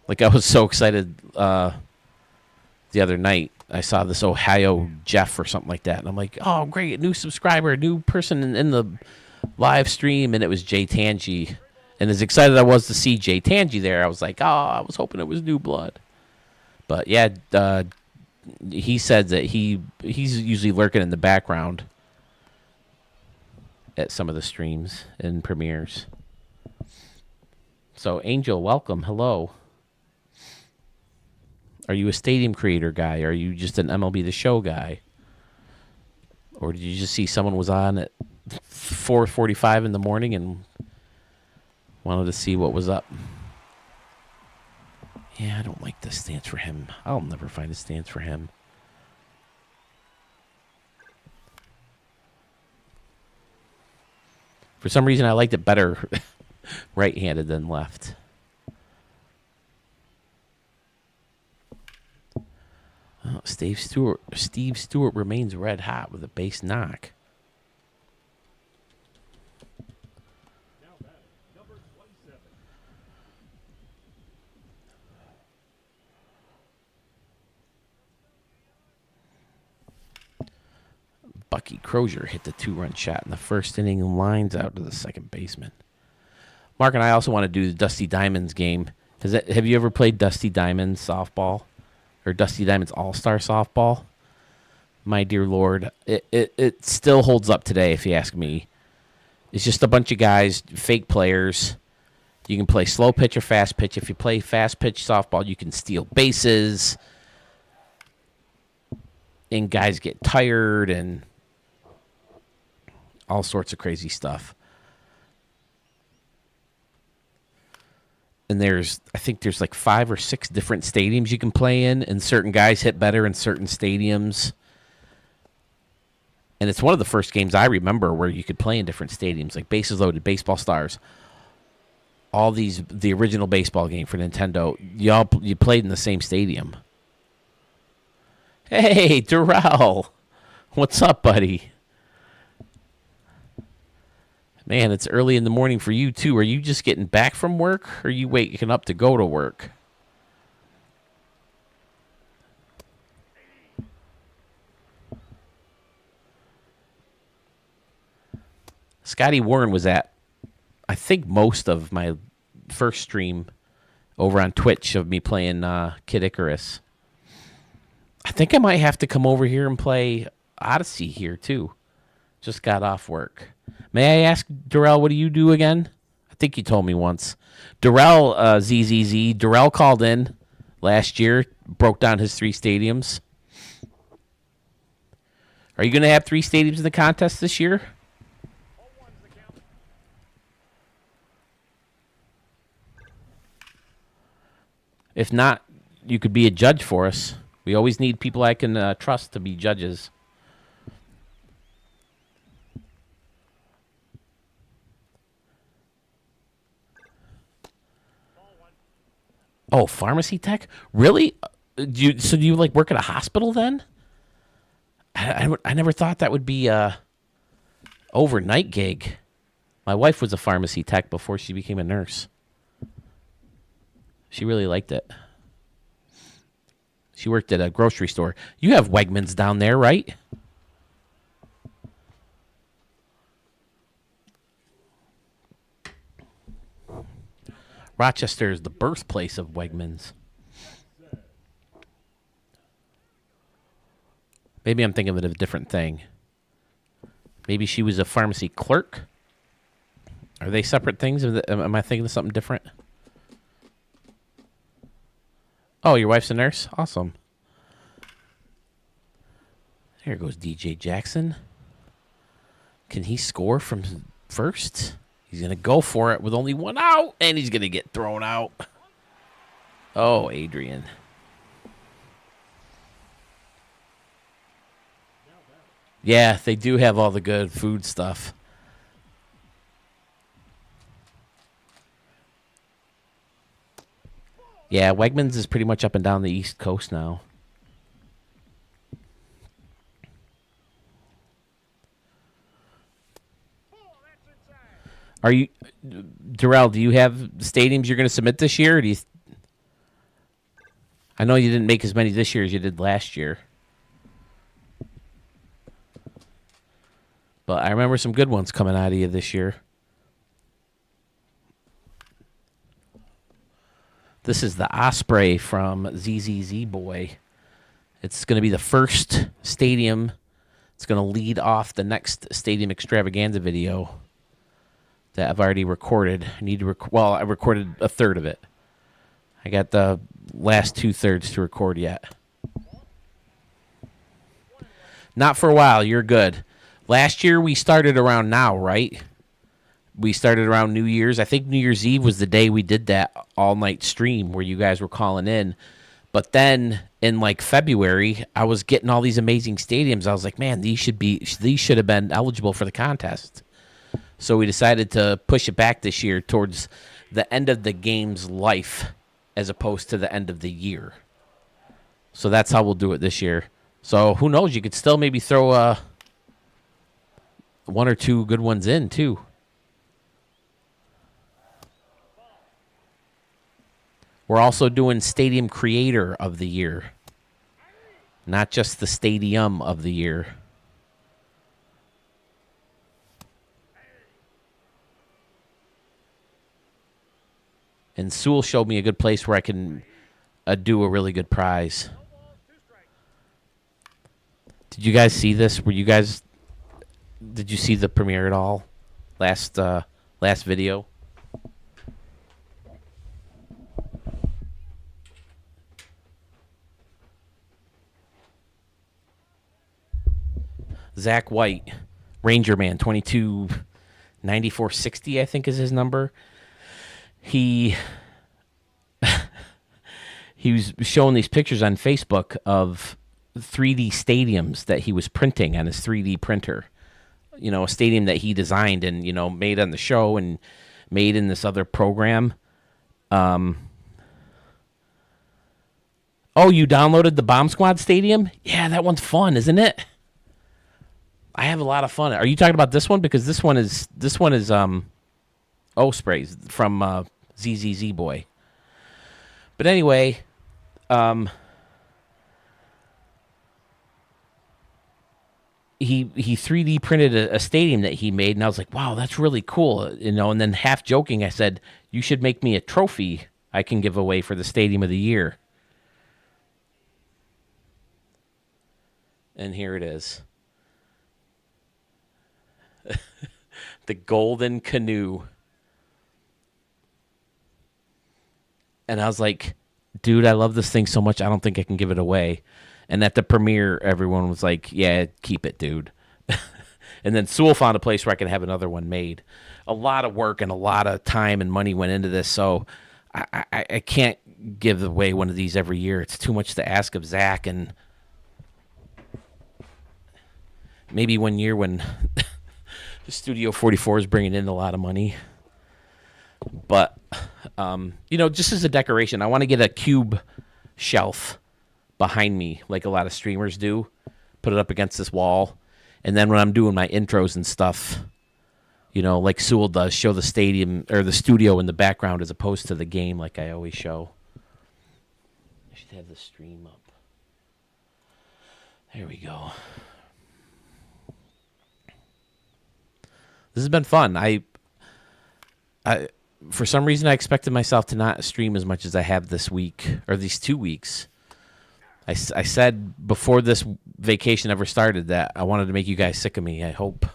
Like I was so excited the other night. I saw this Ohio Jeff or something like that. And I'm like, oh, great, new subscriber, new person in the live stream. And it was Jay Tangi. And as excited I was to see Jay Tangi there, I was like, oh, I was hoping it was new blood. But yeah, he said that he's usually lurking in the background at some of the streams and premieres. So Angel, welcome. Hello. Are you a Stadium Creator guy? Are you just an MLB The Show guy? Or did you just see someone was on at 4:45 in the morning and wanted to see what was up? Yeah, I don't like the stance for him. I'll never find a stance for him. For some reason, I liked it better right-handed than left. Oh, Steve Stewart remains red hot with a base knock. Bucky Crozier hit the 2-run shot in the first inning and lines out to the second baseman. Mark and I also want to do the Dusty Diamonds game. Have you ever played Dusty Diamonds softball? Or Dusty Diamonds All-Star softball? My dear Lord, it still holds up today, if you ask me. It's just a bunch of guys, fake players. You can play slow pitch or fast pitch. If you play fast pitch softball, you can steal bases. And guys get tired and all sorts of crazy stuff. And I think there's like 5 or 6 different stadiums you can play in, and certain guys hit better in certain stadiums. And it's one of the first games I remember where you could play in different stadiums, like Bases Loaded, Baseball Stars. All these, the original baseball game for Nintendo, you played in the same stadium. Hey, Darrell. What's up, buddy? Man, it's early in the morning for you, too. Are you just getting back from work, or are you waking up to go to work? Scotty Warren was at, I think, most of my first stream over on Twitch of me playing Kid Icarus. I think I might have to come over here and play Odyssey here, too. Just got off work. May I ask, Darrell, what do you do again? I think you told me once. Darrell, ZZZ, Darrell called in last year, broke down his 3 stadiums. Are you going to have 3 stadiums in the contest this year? If not, you could be a judge for us. We always need people I can trust to be judges. Oh, pharmacy tech? Really? Do you like work at a hospital then? I never thought that would be a overnight gig. My wife was a pharmacy tech before she became a nurse. She really liked it. She worked at a grocery store. You have Wegmans down there, right? Rochester is the birthplace of Wegmans. Maybe I'm thinking of a different thing. Maybe she was a pharmacy clerk Are they separate things? Am I thinking of something different? Oh, your wife's a nurse? Awesome. There goes DJ Jackson. Can he score from first? He's going to go for it with only one out, and he's going to get thrown out. Oh, Adrian. Yeah, they do have all the good food stuff. Yeah, Wegmans is pretty much up and down the East Coast now. Are you, Darrell, do you have stadiums you're going to submit this year? Or do you? I know you didn't make as many this year as you did last year. But I remember some good ones coming out of you this year. This is the Osprey from ZZZ Boy. It's going to be the first stadium. It's going to lead off the next Stadium Extravaganza video that I've already recorded. I recorded a third of it. I got the last 2/3 to record yet. Not for a while. You're good. Last year we started around now, right? We started around New Year's. I think New Year's Eve was the day we did that all-night stream where you guys were calling in. But then in like February, I was getting all these amazing stadiums. I was like, man, these should have been eligible for the contest. So we decided to push it back this year towards the end of the game's life as opposed to the end of the year. So that's how we'll do it this year. So who knows? You could still maybe throw one or two good ones in, too. We're also doing Stadium Creator of the Year, not just the Stadium of the Year. And Sewell showed me a good place where I can do a really good prize. Did you guys see this? Did you see the premiere at all? Last video? Zach White, Ranger Man, 229460, I think is his number. He was showing these pictures on Facebook of 3D stadiums that he was printing on his 3D printer. You know, a stadium that he designed and, you know, made on the show and made in this other program. Oh, you downloaded the Bomb Squad Stadium? Yeah, that one's fun, isn't it? I have a lot of fun. Are you talking about this one? Because this one is Ospreys from ZZZ Boy. But anyway, he 3D printed a stadium that he made, and I was like, wow, that's really cool, you know. And then half joking, I said, you should make me a trophy I can give away for the Stadium of the Year. And here it is. The Golden Canoe. And I was like, dude, I love this thing so much, I don't think I can give it away. And at the premiere, everyone was like, yeah, keep it, dude. And then Sewell found a place where I could have another one made. A lot of work and a lot of time and money went into this, so I can't give away one of these every year. It's too much to ask of Zach. And maybe one year when the Studio 44 is bringing in a lot of money. But, you know, just as a decoration, I want to get a cube shelf behind me like a lot of streamers do. Put it up against this wall. And then when I'm doing my intros and stuff, you know, like Sewell does, show the stadium or the studio in the background as opposed to the game like I always show. I should have the stream up. There we go. This has been fun. I for some reason I expected myself to not stream as much as I have this week or these 2 weeks. I said before this vacation ever started that I wanted to make you guys sick of me. I hope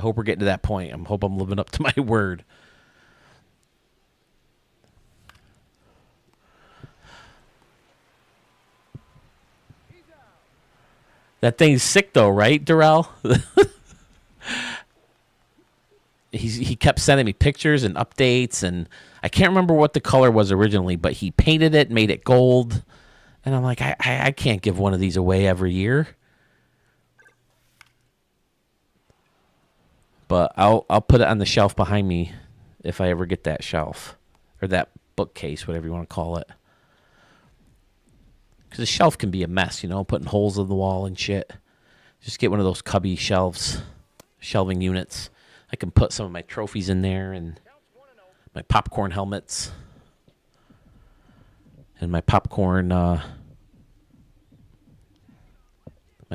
we're getting to that point. I hope I'm living up to my word. That thing's sick though, right, Darrell? He kept sending me pictures and updates, and I can't remember what the color was originally, but he painted it, made it gold, and I'm like, I can't give one of these away every year. But I'll put it on the shelf behind me if I ever get that shelf or that bookcase, whatever you want to call it. Because the shelf can be a mess, putting holes in the wall and shit. Just get one of those cubby shelving units. I can put some of my trophies in there and my popcorn helmets and my popcorn, my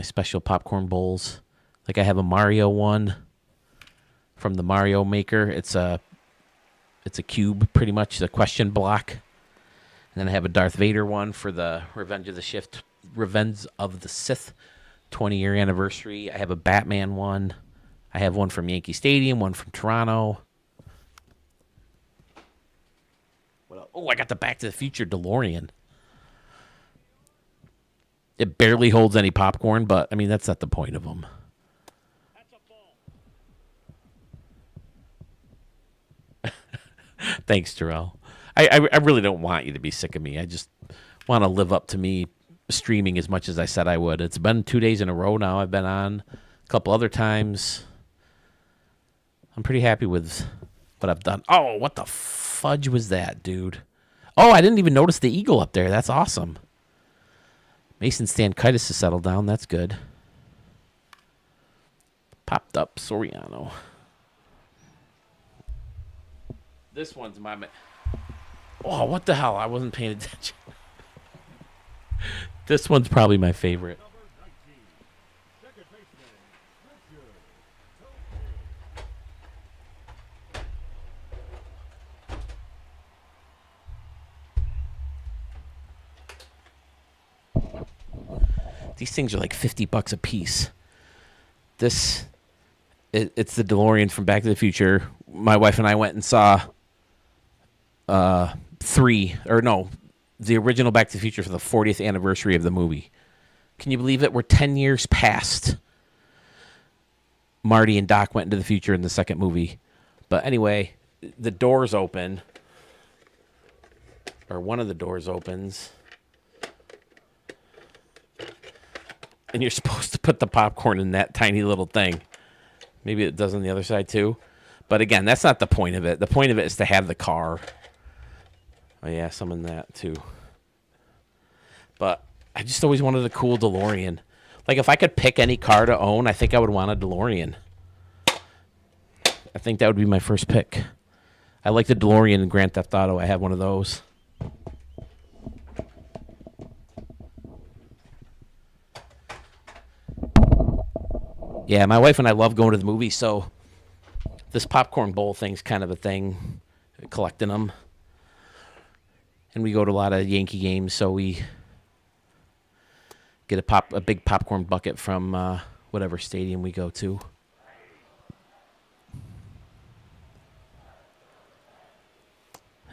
special popcorn bowls. Like I have a Mario one from the Mario Maker. It's a cube, pretty much, a question block. And then I have a Darth Vader one for the Revenge of the Sith 20-year anniversary. I have a Batman one. I have one from Yankee Stadium, one from Toronto. What else? Oh, I got the Back to the Future DeLorean. It barely holds any popcorn, but, I mean, that's not the point of them. Thanks, Terrell. I really don't want you to be sick of me. I just want to live up to me streaming as much as I said I would. It's been 2 days in a row now. I've been on a couple other times. I'm pretty happy with what I've done. Oh, what the fudge was that, dude? Oh, I didn't even notice the eagle up there. That's awesome. Mason Stankaitis has settled down. That's good. Popped up Soriano. This one's my... Oh, what the hell? I wasn't paying attention. This one's probably my favorite. These things are like $50 a piece. It's the DeLorean from Back to the Future. My wife and I went and saw the original Back to the Future for the 40th anniversary of the movie. Can you believe it? We're 10 years past Marty and Doc went into the future in the second movie. But anyway, the doors open, or one of the doors opens, and you're supposed to put the popcorn in that tiny little thing. Maybe it does on the other side too. But again, that's not the point of it. The point of it is to have the car. Oh yeah, some in that too. But I just always wanted a cool DeLorean. Like if I could pick any car to own, I think I would want a DeLorean. I think that would be my first pick. I like the DeLorean in Grand Theft Auto. I have one of those. Yeah, my wife and I love going to the movies, so this popcorn bowl thing's kind of a thing, collecting them. And we go to a lot of Yankee games, so we get a big popcorn bucket from whatever stadium we go to.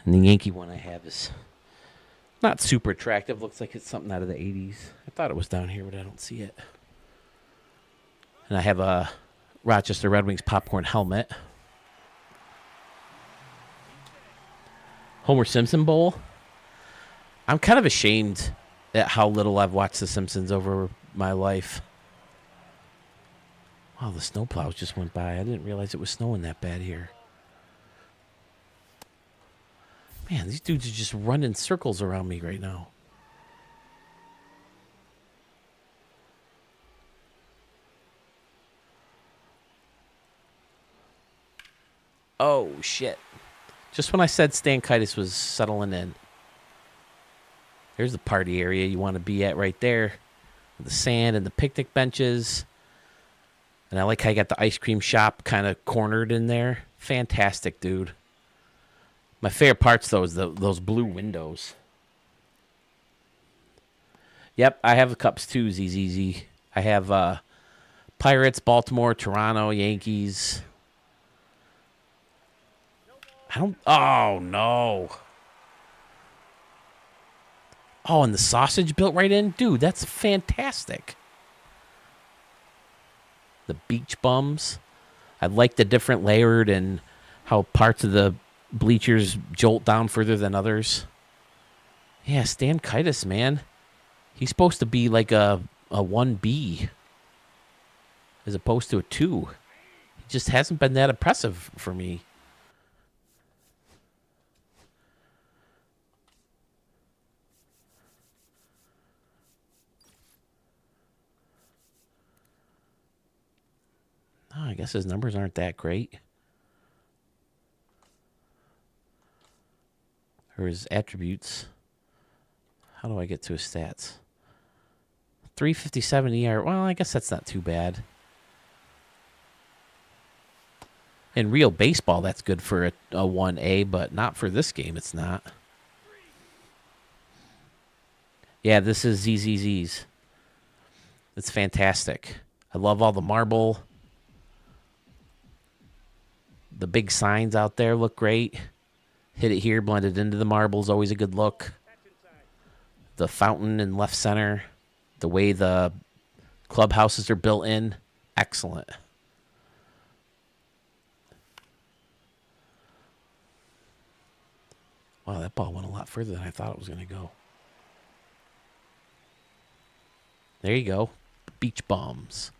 And the Yankee one I have is not super attractive. Looks like it's something out of the 80s. I thought it was down here, but I don't see it. And I have a Rochester Red Wings popcorn helmet. Homer Simpson bowl. I'm kind of ashamed at how little I've watched The Simpsons over my life. Wow, the snowplows just went by. I didn't realize it was snowing that bad here. Man, these dudes are just running circles around me right now. Oh, shit. Just when I said Stankaitis was settling in. There's the party area you want to be at right there. With the sand and the picnic benches. And I like how you got the ice cream shop kind of cornered in there. Fantastic, dude. My favorite parts, though, is those blue windows. Yep, I have the Cups, too, ZZZ. I have Pirates, Baltimore, Toronto, Yankees. Oh, no. Oh, and the sausage built right in? Dude, that's fantastic. The beach bums. I like the different layered and how parts of the bleachers jolt down further than others. Yeah, Stan Kitis, man. He's supposed to be like a 1B as opposed to a 2. He just hasn't been that impressive for me. Oh, I guess his numbers aren't that great. Or his attributes. How do I get to his stats? 357 ER. Well, I guess that's not too bad. In real baseball, that's good for a 1A, but not for this game, it's not. Yeah, this is ZZZs. It's fantastic. I love all the marble. The big signs out there look great. Hit it here, blended into the marble is always a good look. The fountain in left center. The way the clubhouses are built in. Excellent. Wow, that ball went a lot further than I thought it was going to go. There you go. Beach bombs.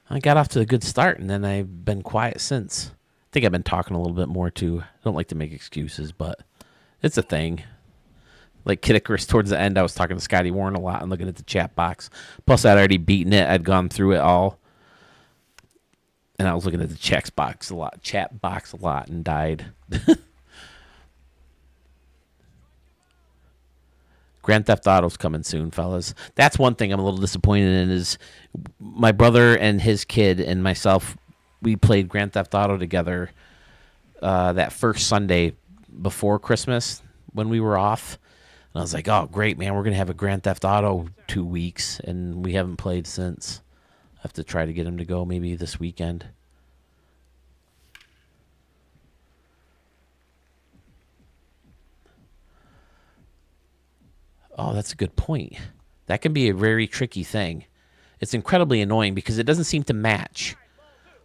I got off to a good start, and then I've been quiet since. I think I've been talking a little bit more, too. I don't like to make excuses, but it's a thing. Like Kid Icarus, towards the end, I was talking to Scotty Warren a lot and looking at the chat box. Plus, I'd already beaten it. I'd gone through it all. And I was looking at the chat box a lot, and died. Grand Theft Auto's coming soon, fellas. That's one thing I'm a little disappointed in is my brother and his kid and myself, we played Grand Theft Auto together that first Sunday before Christmas when we were off. And I was like, oh, great, man. We're going to have a Grand Theft Auto 2 weeks, and we haven't played since. I have to try to get him to go maybe this weekend. Oh, that's a good point. That can be a very tricky thing. It's incredibly annoying because it doesn't seem to match.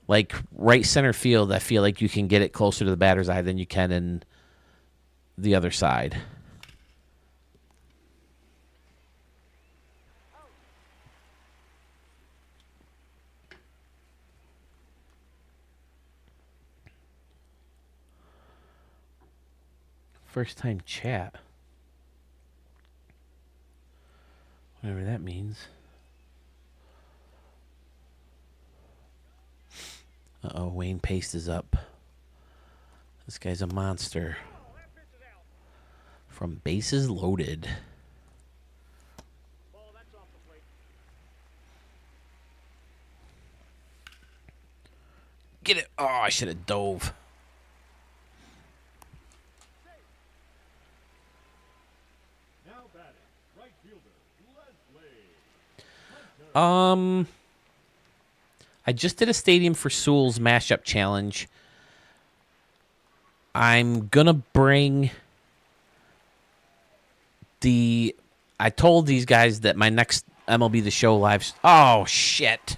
Like right center field, I feel like you can get it closer to the batter's eye than you can in the other side. First time chat. Whatever that means. Uh-oh, Wayne Paste is up. This guy's a monster. From bases loaded. Get it. Oh, I should have dove. I just did a Stadium for Sewell's mashup challenge. I'm gonna bring I told these guys that my next MLB The Show live. Oh shit!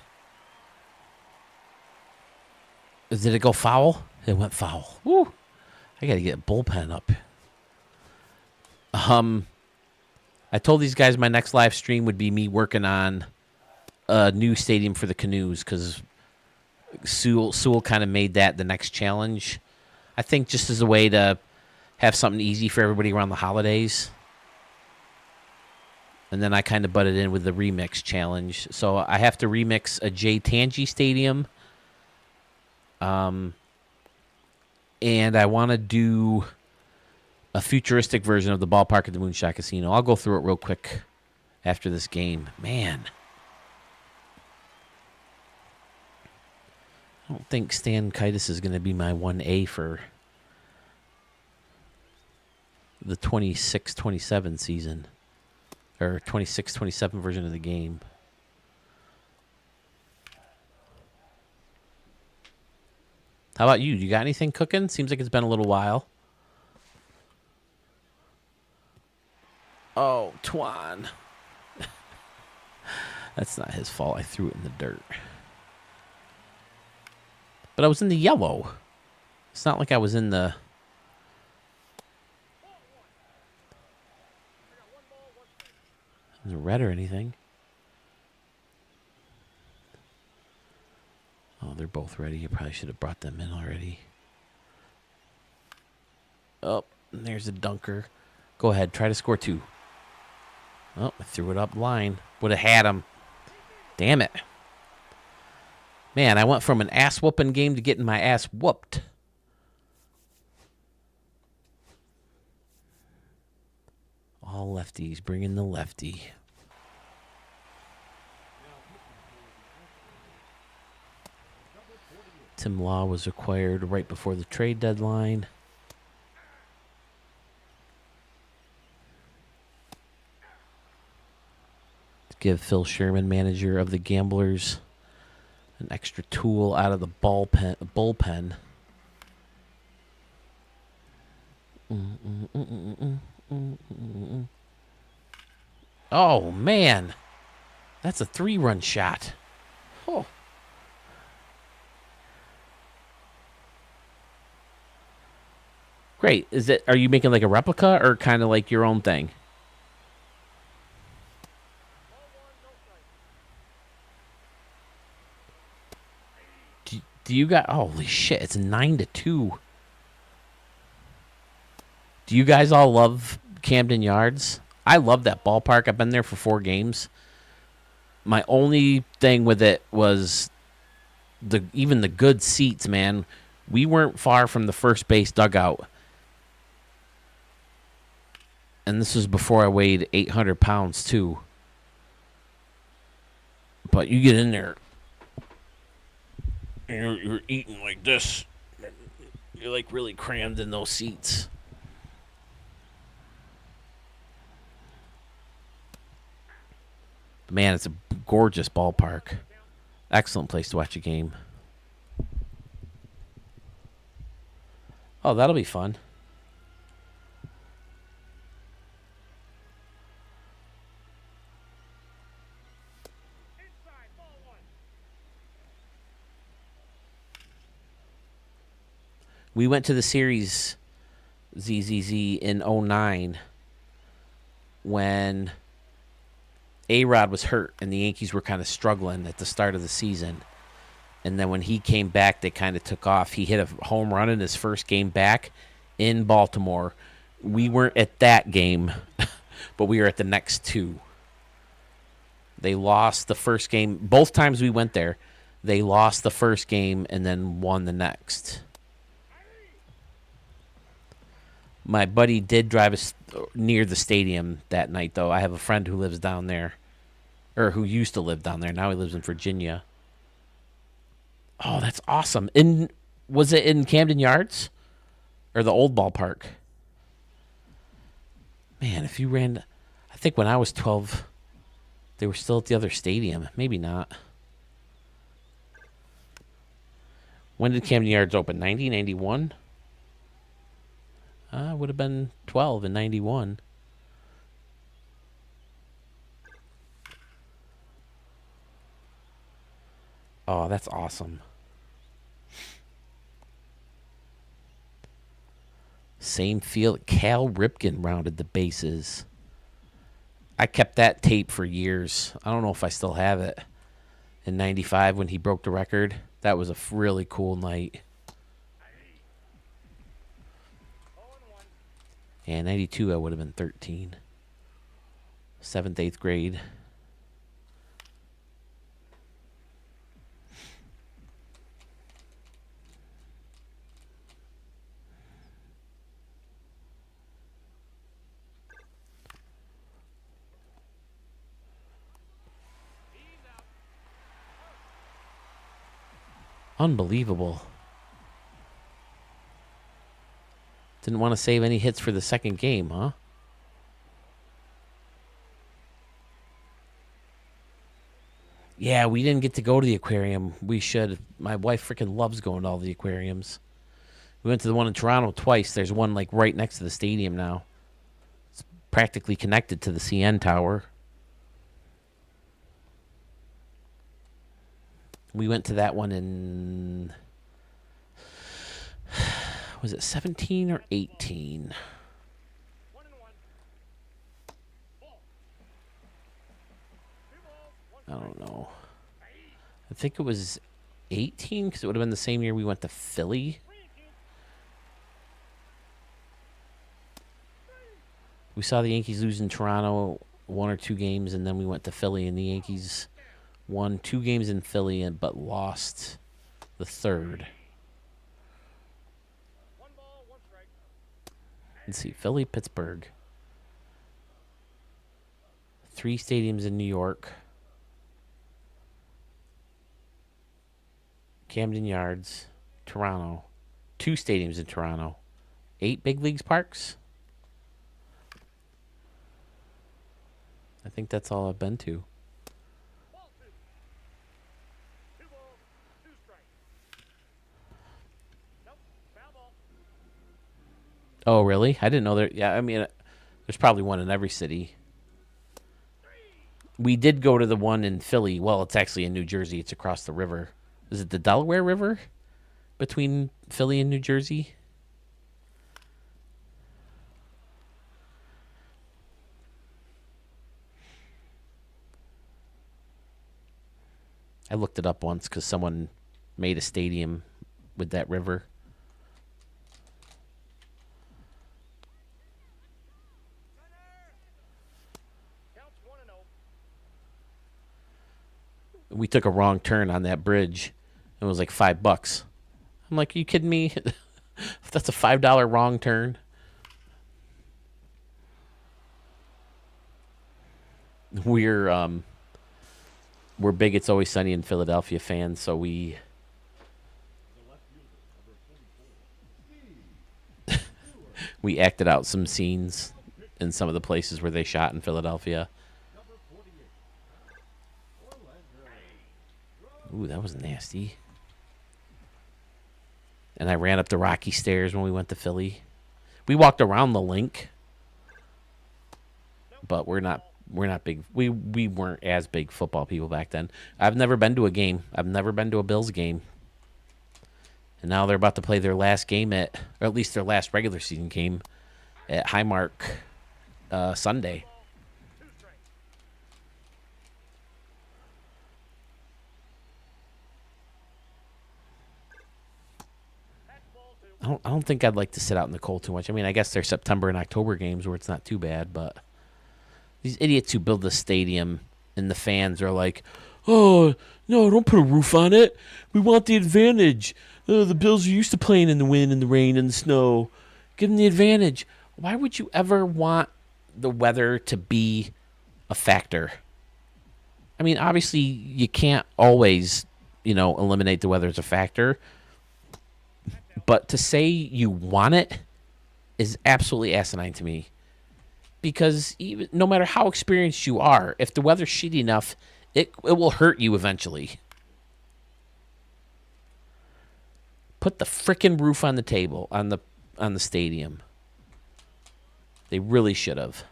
Did it go foul? It went foul. Woo! I gotta get a bullpen up. I told these guys my next live stream would be me working on a new stadium for the Canoes because Sewell kind of made that the next challenge. I think just as a way to have something easy for everybody around the holidays. And then I kind of butted in with the remix challenge. So I have to remix a Jay Tangi stadium. And I want to do a futuristic version of the ballpark at the Moonshot Casino. I'll go through it real quick after this game. Man. I don't think Stan Kitis is going to be my 1A for... the 26-27 season. Or 26-27 version of the game. How about you? You got anything cooking? Seems like it's been a little while. Oh, Twan. That's not his fault. I threw it in the dirt. But I was in the yellow. It's not like I was in the... red or anything. Oh, they're both ready. You probably should have brought them in already. Oh, and there's a dunker. Go ahead. Try to score 2. Oh, I threw it up line. Would have had him. Damn it. Man, I went from an ass-whooping game to getting my ass whooped. All lefties. Bring in the lefty. Tim Law was acquired right before the trade deadline. To give Phil Sherman, manager of the Gamblers, an extra tool out of the bullpen. Oh, man. That's a 3-run shot. Oh. Great. Are you making like a replica or kind of like your own thing? Do you got... Holy shit, it's 9-2. Do you guys all love Camden Yards? I love that ballpark. I've been there for 4 games. My only thing with it was even the good seats, man. We weren't far from the first base dugout. And this was before I weighed 800 pounds, too. But you get in there, and you're eating like this. You're like really crammed in those seats. Man, it's a gorgeous ballpark. Excellent place to watch a game. Oh, that'll be fun. We went to the series ZZZ in 09 when A-Rod was hurt and the Yankees were kind of struggling at the start of the season. And then when he came back, they kind of took off. He hit a home run in his first game back in Baltimore. We weren't at that game, but we were at the next 2. They lost the first game. Both times we went there, they lost the first game and then won the next. My buddy did drive us near the stadium that night, though. I have a friend who lives down there, or who used to live down there. Now he lives in Virginia. Oh, that's awesome. Was it in Camden Yards or the old ballpark? Man, if you ran... I think when I was 12, they were still at the other stadium. Maybe not. When did Camden Yards open? 1991? Would have been 12 in 91. Oh, that's awesome. Same field. Cal Ripken rounded the bases. I kept that tape for years. I don't know if I still have it. In 95 when he broke the record. That was a really cool night. And 92, I would have been 13. 7th, 8th grade. Unbelievable. Didn't want to save any hits for the second game, huh? Yeah, we didn't get to go to the aquarium. We should. My wife freaking loves going to all the aquariums. We went to the one in Toronto twice. There's one like right next to the stadium now. It's practically connected to the CN Tower. We went to that one in, was it 17 or 18? I don't know. I think it was 18 because it would have been the same year we went to Philly. We saw the Yankees lose in Toronto 1 or 2 games, and then we went to Philly, and the Yankees won 2 games in Philly, but lost the third. Let's see, Philly, Pittsburgh. 3 stadiums in New York. Camden Yards, Toronto. 2 stadiums in Toronto. 8 big leagues parks. I think that's all I've been to. Oh, really? I didn't know there. Yeah, I mean, there's probably one in every city. We did go to the one in Philly. Well, it's actually in New Jersey. It's across the river. Is it the Delaware River between Philly and New Jersey? I looked it up once because someone made a stadium with that river. We took a wrong turn on that bridge. It was like $5. I'm like, are you kidding me? That's a $5 wrong turn. We're big It's Always Sunny in Philadelphia fans, so we we acted out some scenes in some of the places where they shot in Philadelphia. Ooh, that was nasty. And I ran up the rocky stairs when we went to Philly. We walked around the link, but we're not big. We weren't as big football people back then. I've never been to a game. I've never been to a Bills game. And now they're about to play their last game or at least their last regular season game at Highmark Sunday. I don't think I'd like to sit out in the cold too much. I mean, I guess there's September and October games where it's not too bad, but these idiots who build the stadium and the fans are like, oh, no, don't put a roof on it. We want the advantage. The Bills are used to playing in the wind and the rain and the snow. Give them the advantage. Why would you ever want the weather to be a factor? I mean, obviously, you can't always, eliminate the weather as a factor. But to say you want it is absolutely asinine to me. Because even no matter how experienced you are, if the weather's shitty enough, it will hurt you eventually. Put the frickin' roof on the table, on the stadium. They really should have.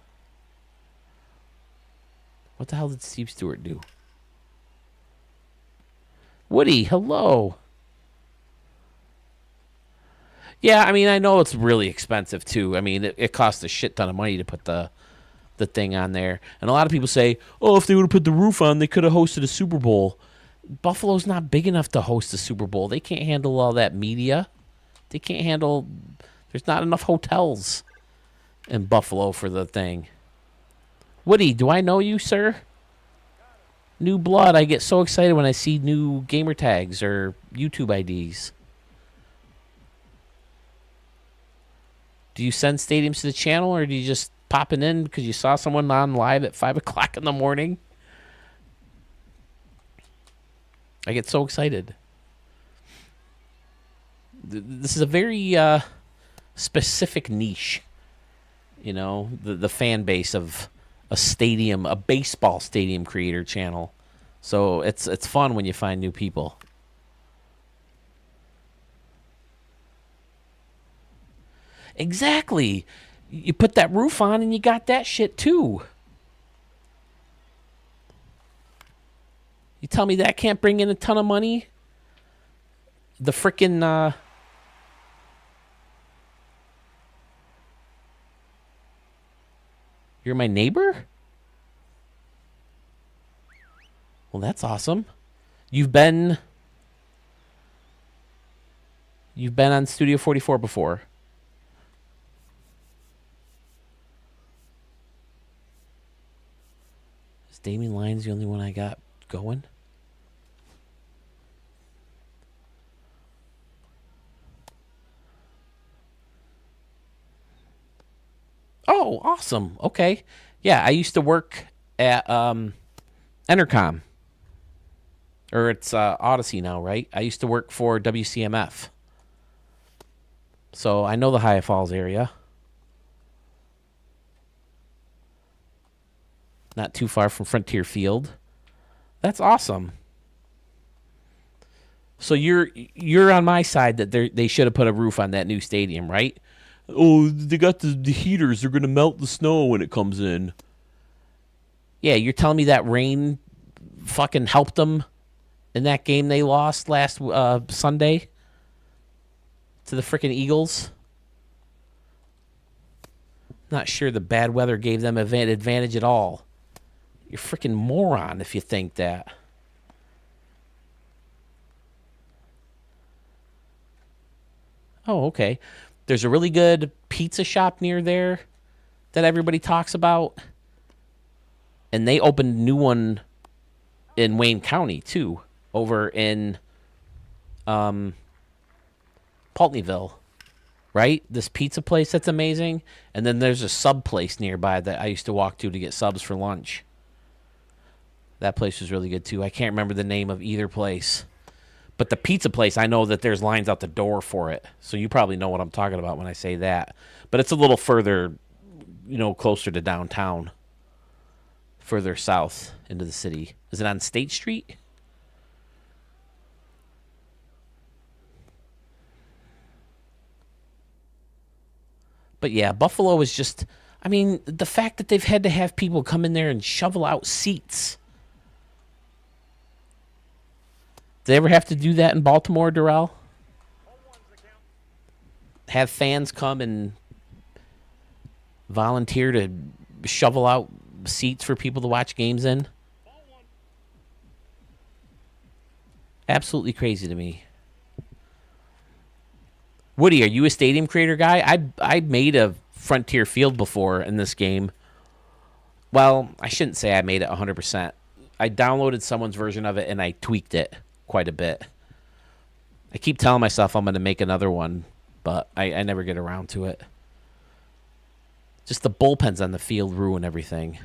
What the hell did Steve Stewart do? Woody, hello. Yeah, I mean, I know it's really expensive, too. I mean, it costs a shit ton of money to put the thing on there. And a lot of people say, oh, if they would have put the roof on, they could have hosted a Super Bowl. Buffalo's not big enough to host a Super Bowl. They can't handle all that media. They can't handle... There's not enough hotels in Buffalo for the thing. Woody, do I know you, sir? New blood. I get so excited when I see new gamer tags or YouTube IDs. Do you send stadiums to the channel, or do you just pop it in because you saw someone on live at 5 o'clock in the morning? I get so excited. This is a very specific niche. You know, the fan base of a baseball stadium creator channel. So it's fun when you find new people. Exactly. You put that roof on and you got that shit too. You tell me that can't bring in a ton of money? The frickin' you're my neighbor? Well, that's awesome. You've been on Studio 44 before. Is Damien Lyons the only one I got going? Oh, awesome. Okay. Yeah, I used to work at Entercom. Or it's Odyssey now, right? I used to work for WCMF. So I know the High Falls area. Not too far from Frontier Field. That's awesome. So you're on my side that they should have put a roof on that new stadium, right? Oh, they got the heaters. They're going to melt the snow when it comes in. Yeah, you're telling me that rain fucking helped them in that game they lost last Sunday to the freaking Eagles? Not sure the bad weather gave them advantage at all. You're a freaking moron if you think that. Oh, okay. There's a really good pizza shop near there that everybody talks about. And they opened a new one in Wayne County, too. Over in Pulteneyville. Right? This pizza place that's amazing. And then there's a sub place nearby that I used to walk to get subs for lunch. That place was really good, too. I can't remember the name of either place. But the pizza place, I know that there's lines out the door for it. So you probably know what I'm talking about when I say that. But it's a little further, closer to downtown. Further south into the city. Is it on State Street? But yeah, Buffalo is just... I mean, the fact that they've had to have people come in there and shovel out seats... Did they ever have to do that in Baltimore, Darrell? Have fans come and volunteer to shovel out seats for people to watch games in? Absolutely crazy to me. Woody, are you a stadium creator guy? I made a Frontier Field before in this game. Well, I shouldn't say I made it 100%. I downloaded someone's version of it and I tweaked it quite a bit. I keep telling myself I'm going to make another one, but I never get around to it. Just the bullpens on the field ruin everything.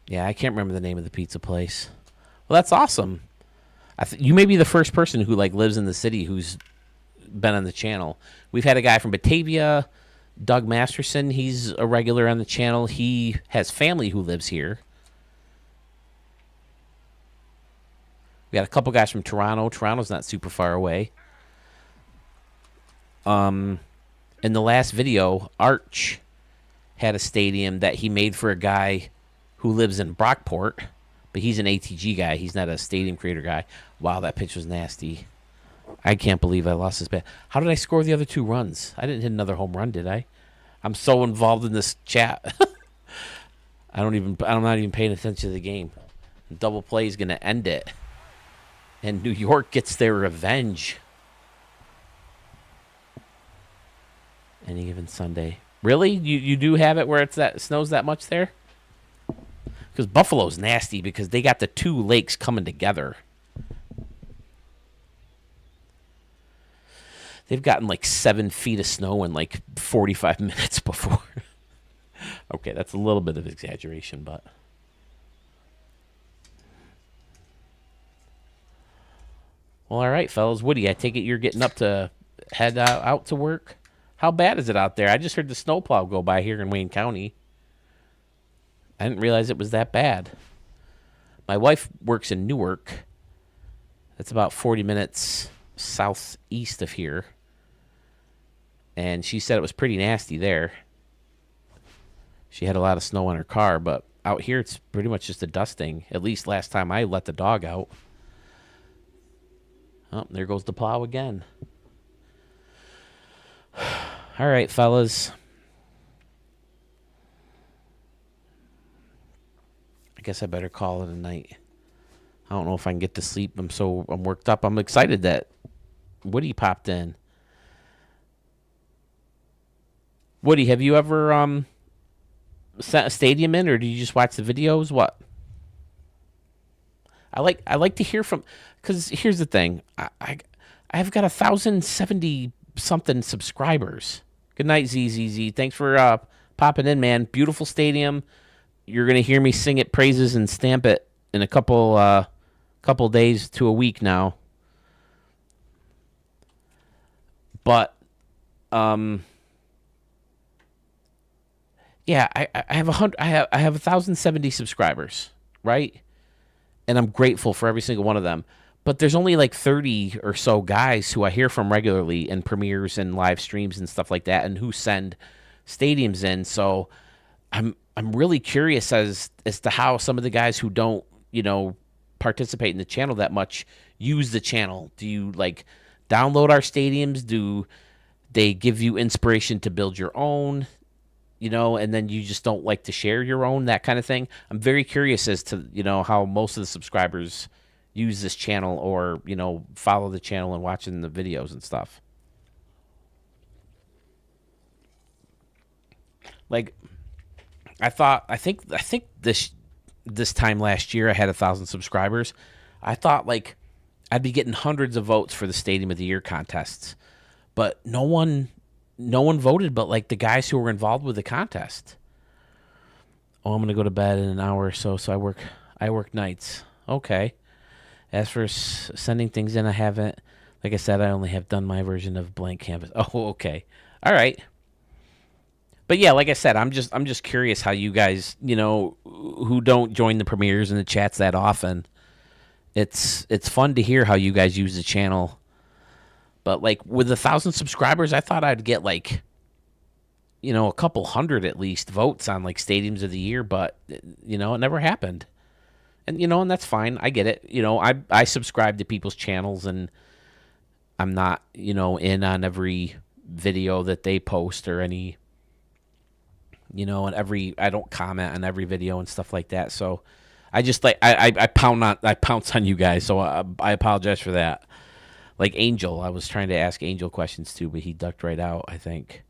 Yeah, I can't remember the name of the pizza place. Well, that's awesome. You may be the first person who lives in the city who's been on the channel. We've had a guy from Batavia, Doug Masterson. He's a regular on the channel. He has family who lives here. We got a couple guys from Toronto. Toronto's not super far away. In the last video, Arch had a stadium that he made for a guy who lives in Brockport, but he's an ATG guy. He's not a stadium creator guy. Wow, that pitch was nasty. I can't believe I lost this bat. How did I score the other 2 runs? I didn't hit another home run, did I? I'm so involved in this chat. I'm not even paying attention to the game. Double play is going to end it. And New York gets their revenge. Any given Sunday. Really? You do have it where it snows that much there? Because Buffalo's nasty because they got the 2 lakes coming together. They've gotten 7 feet of snow in 45 minutes before. Okay, that's a little bit of exaggeration, but... Well, all right, fellas. Woody, I take it you're getting up to head out to work. How bad is it out there? I just heard the snowplow go by here in Wayne County. I didn't realize it was that bad. My wife works in Newark. That's about 40 minutes southeast of here. And she said it was pretty nasty there. She had a lot of snow on her car, but out here it's pretty much just a dusting. At least last time I let the dog out. Oh, there goes the plow again. All right, fellas. I guess I better call it a night. I don't know if I can get to sleep. I'm worked up. I'm excited that Woody popped in. Woody, have you ever sent a stadium in, or do you just watch the videos? What? I like to hear from, because here's the thing. I've got 1,070 something subscribers. Good night, ZZZ. Thanks for popping in, man. Beautiful stadium. You're gonna hear me sing it praises and stamp it in a couple days to a week now. But yeah, I have 1,070 subscribers, right? And I'm grateful for every single one of them. But there's only like 30 or so guys who I hear from regularly in premieres and live streams and stuff like that, and who send stadiums in. So I'm really curious as to how some of the guys who don't, participate in the channel that much use the channel. Do you like download our stadiums? Do they give you inspiration to build your own? And then you just don't like to share your own, that kind of thing. I'm very curious as to, how most of the subscribers use this channel, or, follow the channel and watching the videos and stuff. Like, I think this time last year I had 1,000 subscribers. I thought like I'd be getting hundreds of votes for the Stadium of the Year contests, but no one voted but like the guys who were involved with the contest. Oh, I'm gonna go to bed in an hour or so. So I work nights. Okay. As for sending things in, I haven't. Like I said, I only have done my version of Blank Canvas. Oh, okay. All right. But yeah, like I said, I'm just curious how you guys, who don't join the premieres and the chats that often. It's fun to hear how you guys use the channel. But like with 1,000 subscribers, I thought I'd get like, a couple hundred at least votes on like Stadiums of the Year, but it never happened. And and that's fine. I get it. I subscribe to people's channels, and I'm not, in on every video that they post or any, and I don't comment on every video and stuff like that. So I just like I pounce on you guys. So I apologize for that. Like Angel, I was trying to ask Angel questions too, but he ducked right out, I think.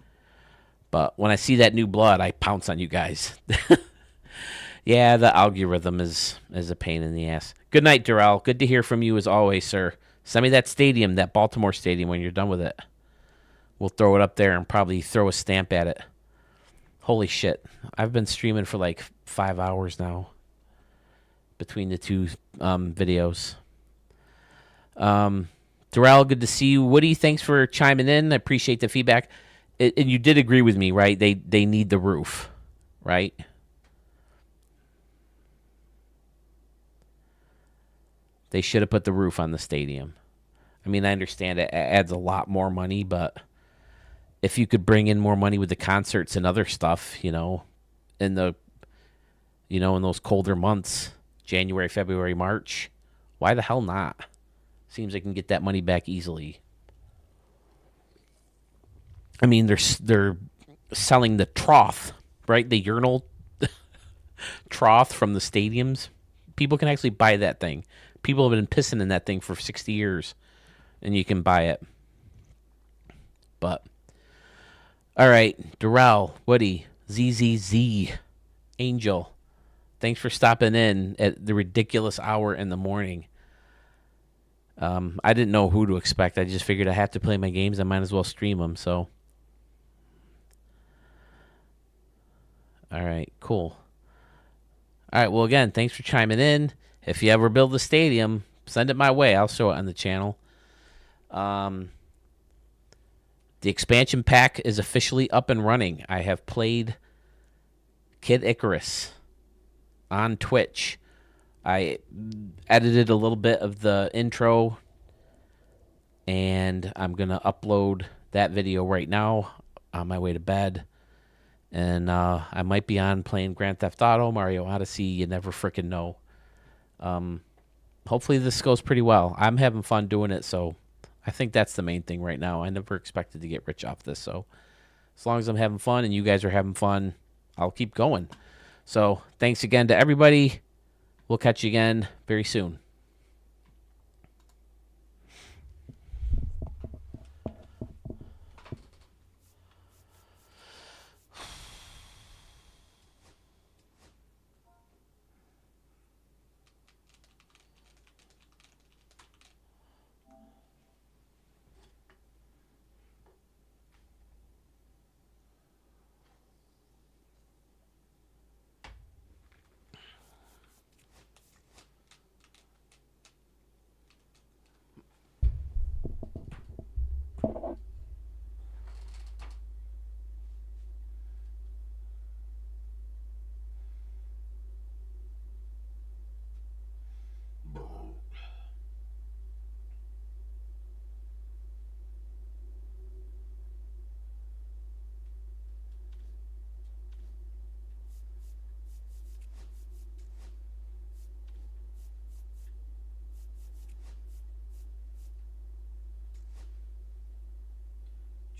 But when I see that new blood, I pounce on you guys. Yeah, the algorithm is a pain in the ass. Good night, Darrell. Good to hear from you as always, sir. Send me that stadium, that Baltimore stadium, when you're done with it. We'll throw it up there and probably throw a stamp at it. Holy shit. I've been streaming for like 5 hours now between the two videos. Darrell, good to see you. Woody, thanks for chiming in. I appreciate the feedback. And you did agree with me, right? They need the roof, right? They should have put the roof on the stadium. I mean, I understand it adds a lot more money, but if you could bring in more money with the concerts and other stuff, in the, in those colder months, January, February, March, why the hell not? Seems like you can get that money back easily. I mean, they're selling the trough, right? The urinal trough from the stadiums. People can actually buy that thing. People have been pissing in that thing for 60 years, and you can buy it. But, all right, Darrell, Woody, ZZZ, Angel, thanks for stopping in at the ridiculous hour in the morning. I didn't know who to expect. I just figured I have to play my games. I might as well stream them, so. All right, cool. All right, well, again, thanks for chiming in. If you ever build a stadium, send it my way. I'll show it on the channel. The expansion pack is officially up and running. I have played Kid Icarus on Twitch. I edited a little bit of the intro, and I'm going to upload that video right now on my way to bed. And I might be on playing Grand Theft Auto, Mario Odyssey. You never freaking know. Hopefully this goes pretty well. I'm having fun doing it, so I think that's the main thing right now. I never expected to get rich off this, so as long as I'm having fun and you guys are having fun, I'll keep going. So thanks again to everybody. We'll catch you again very soon.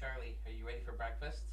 Charlie, are you ready for breakfast?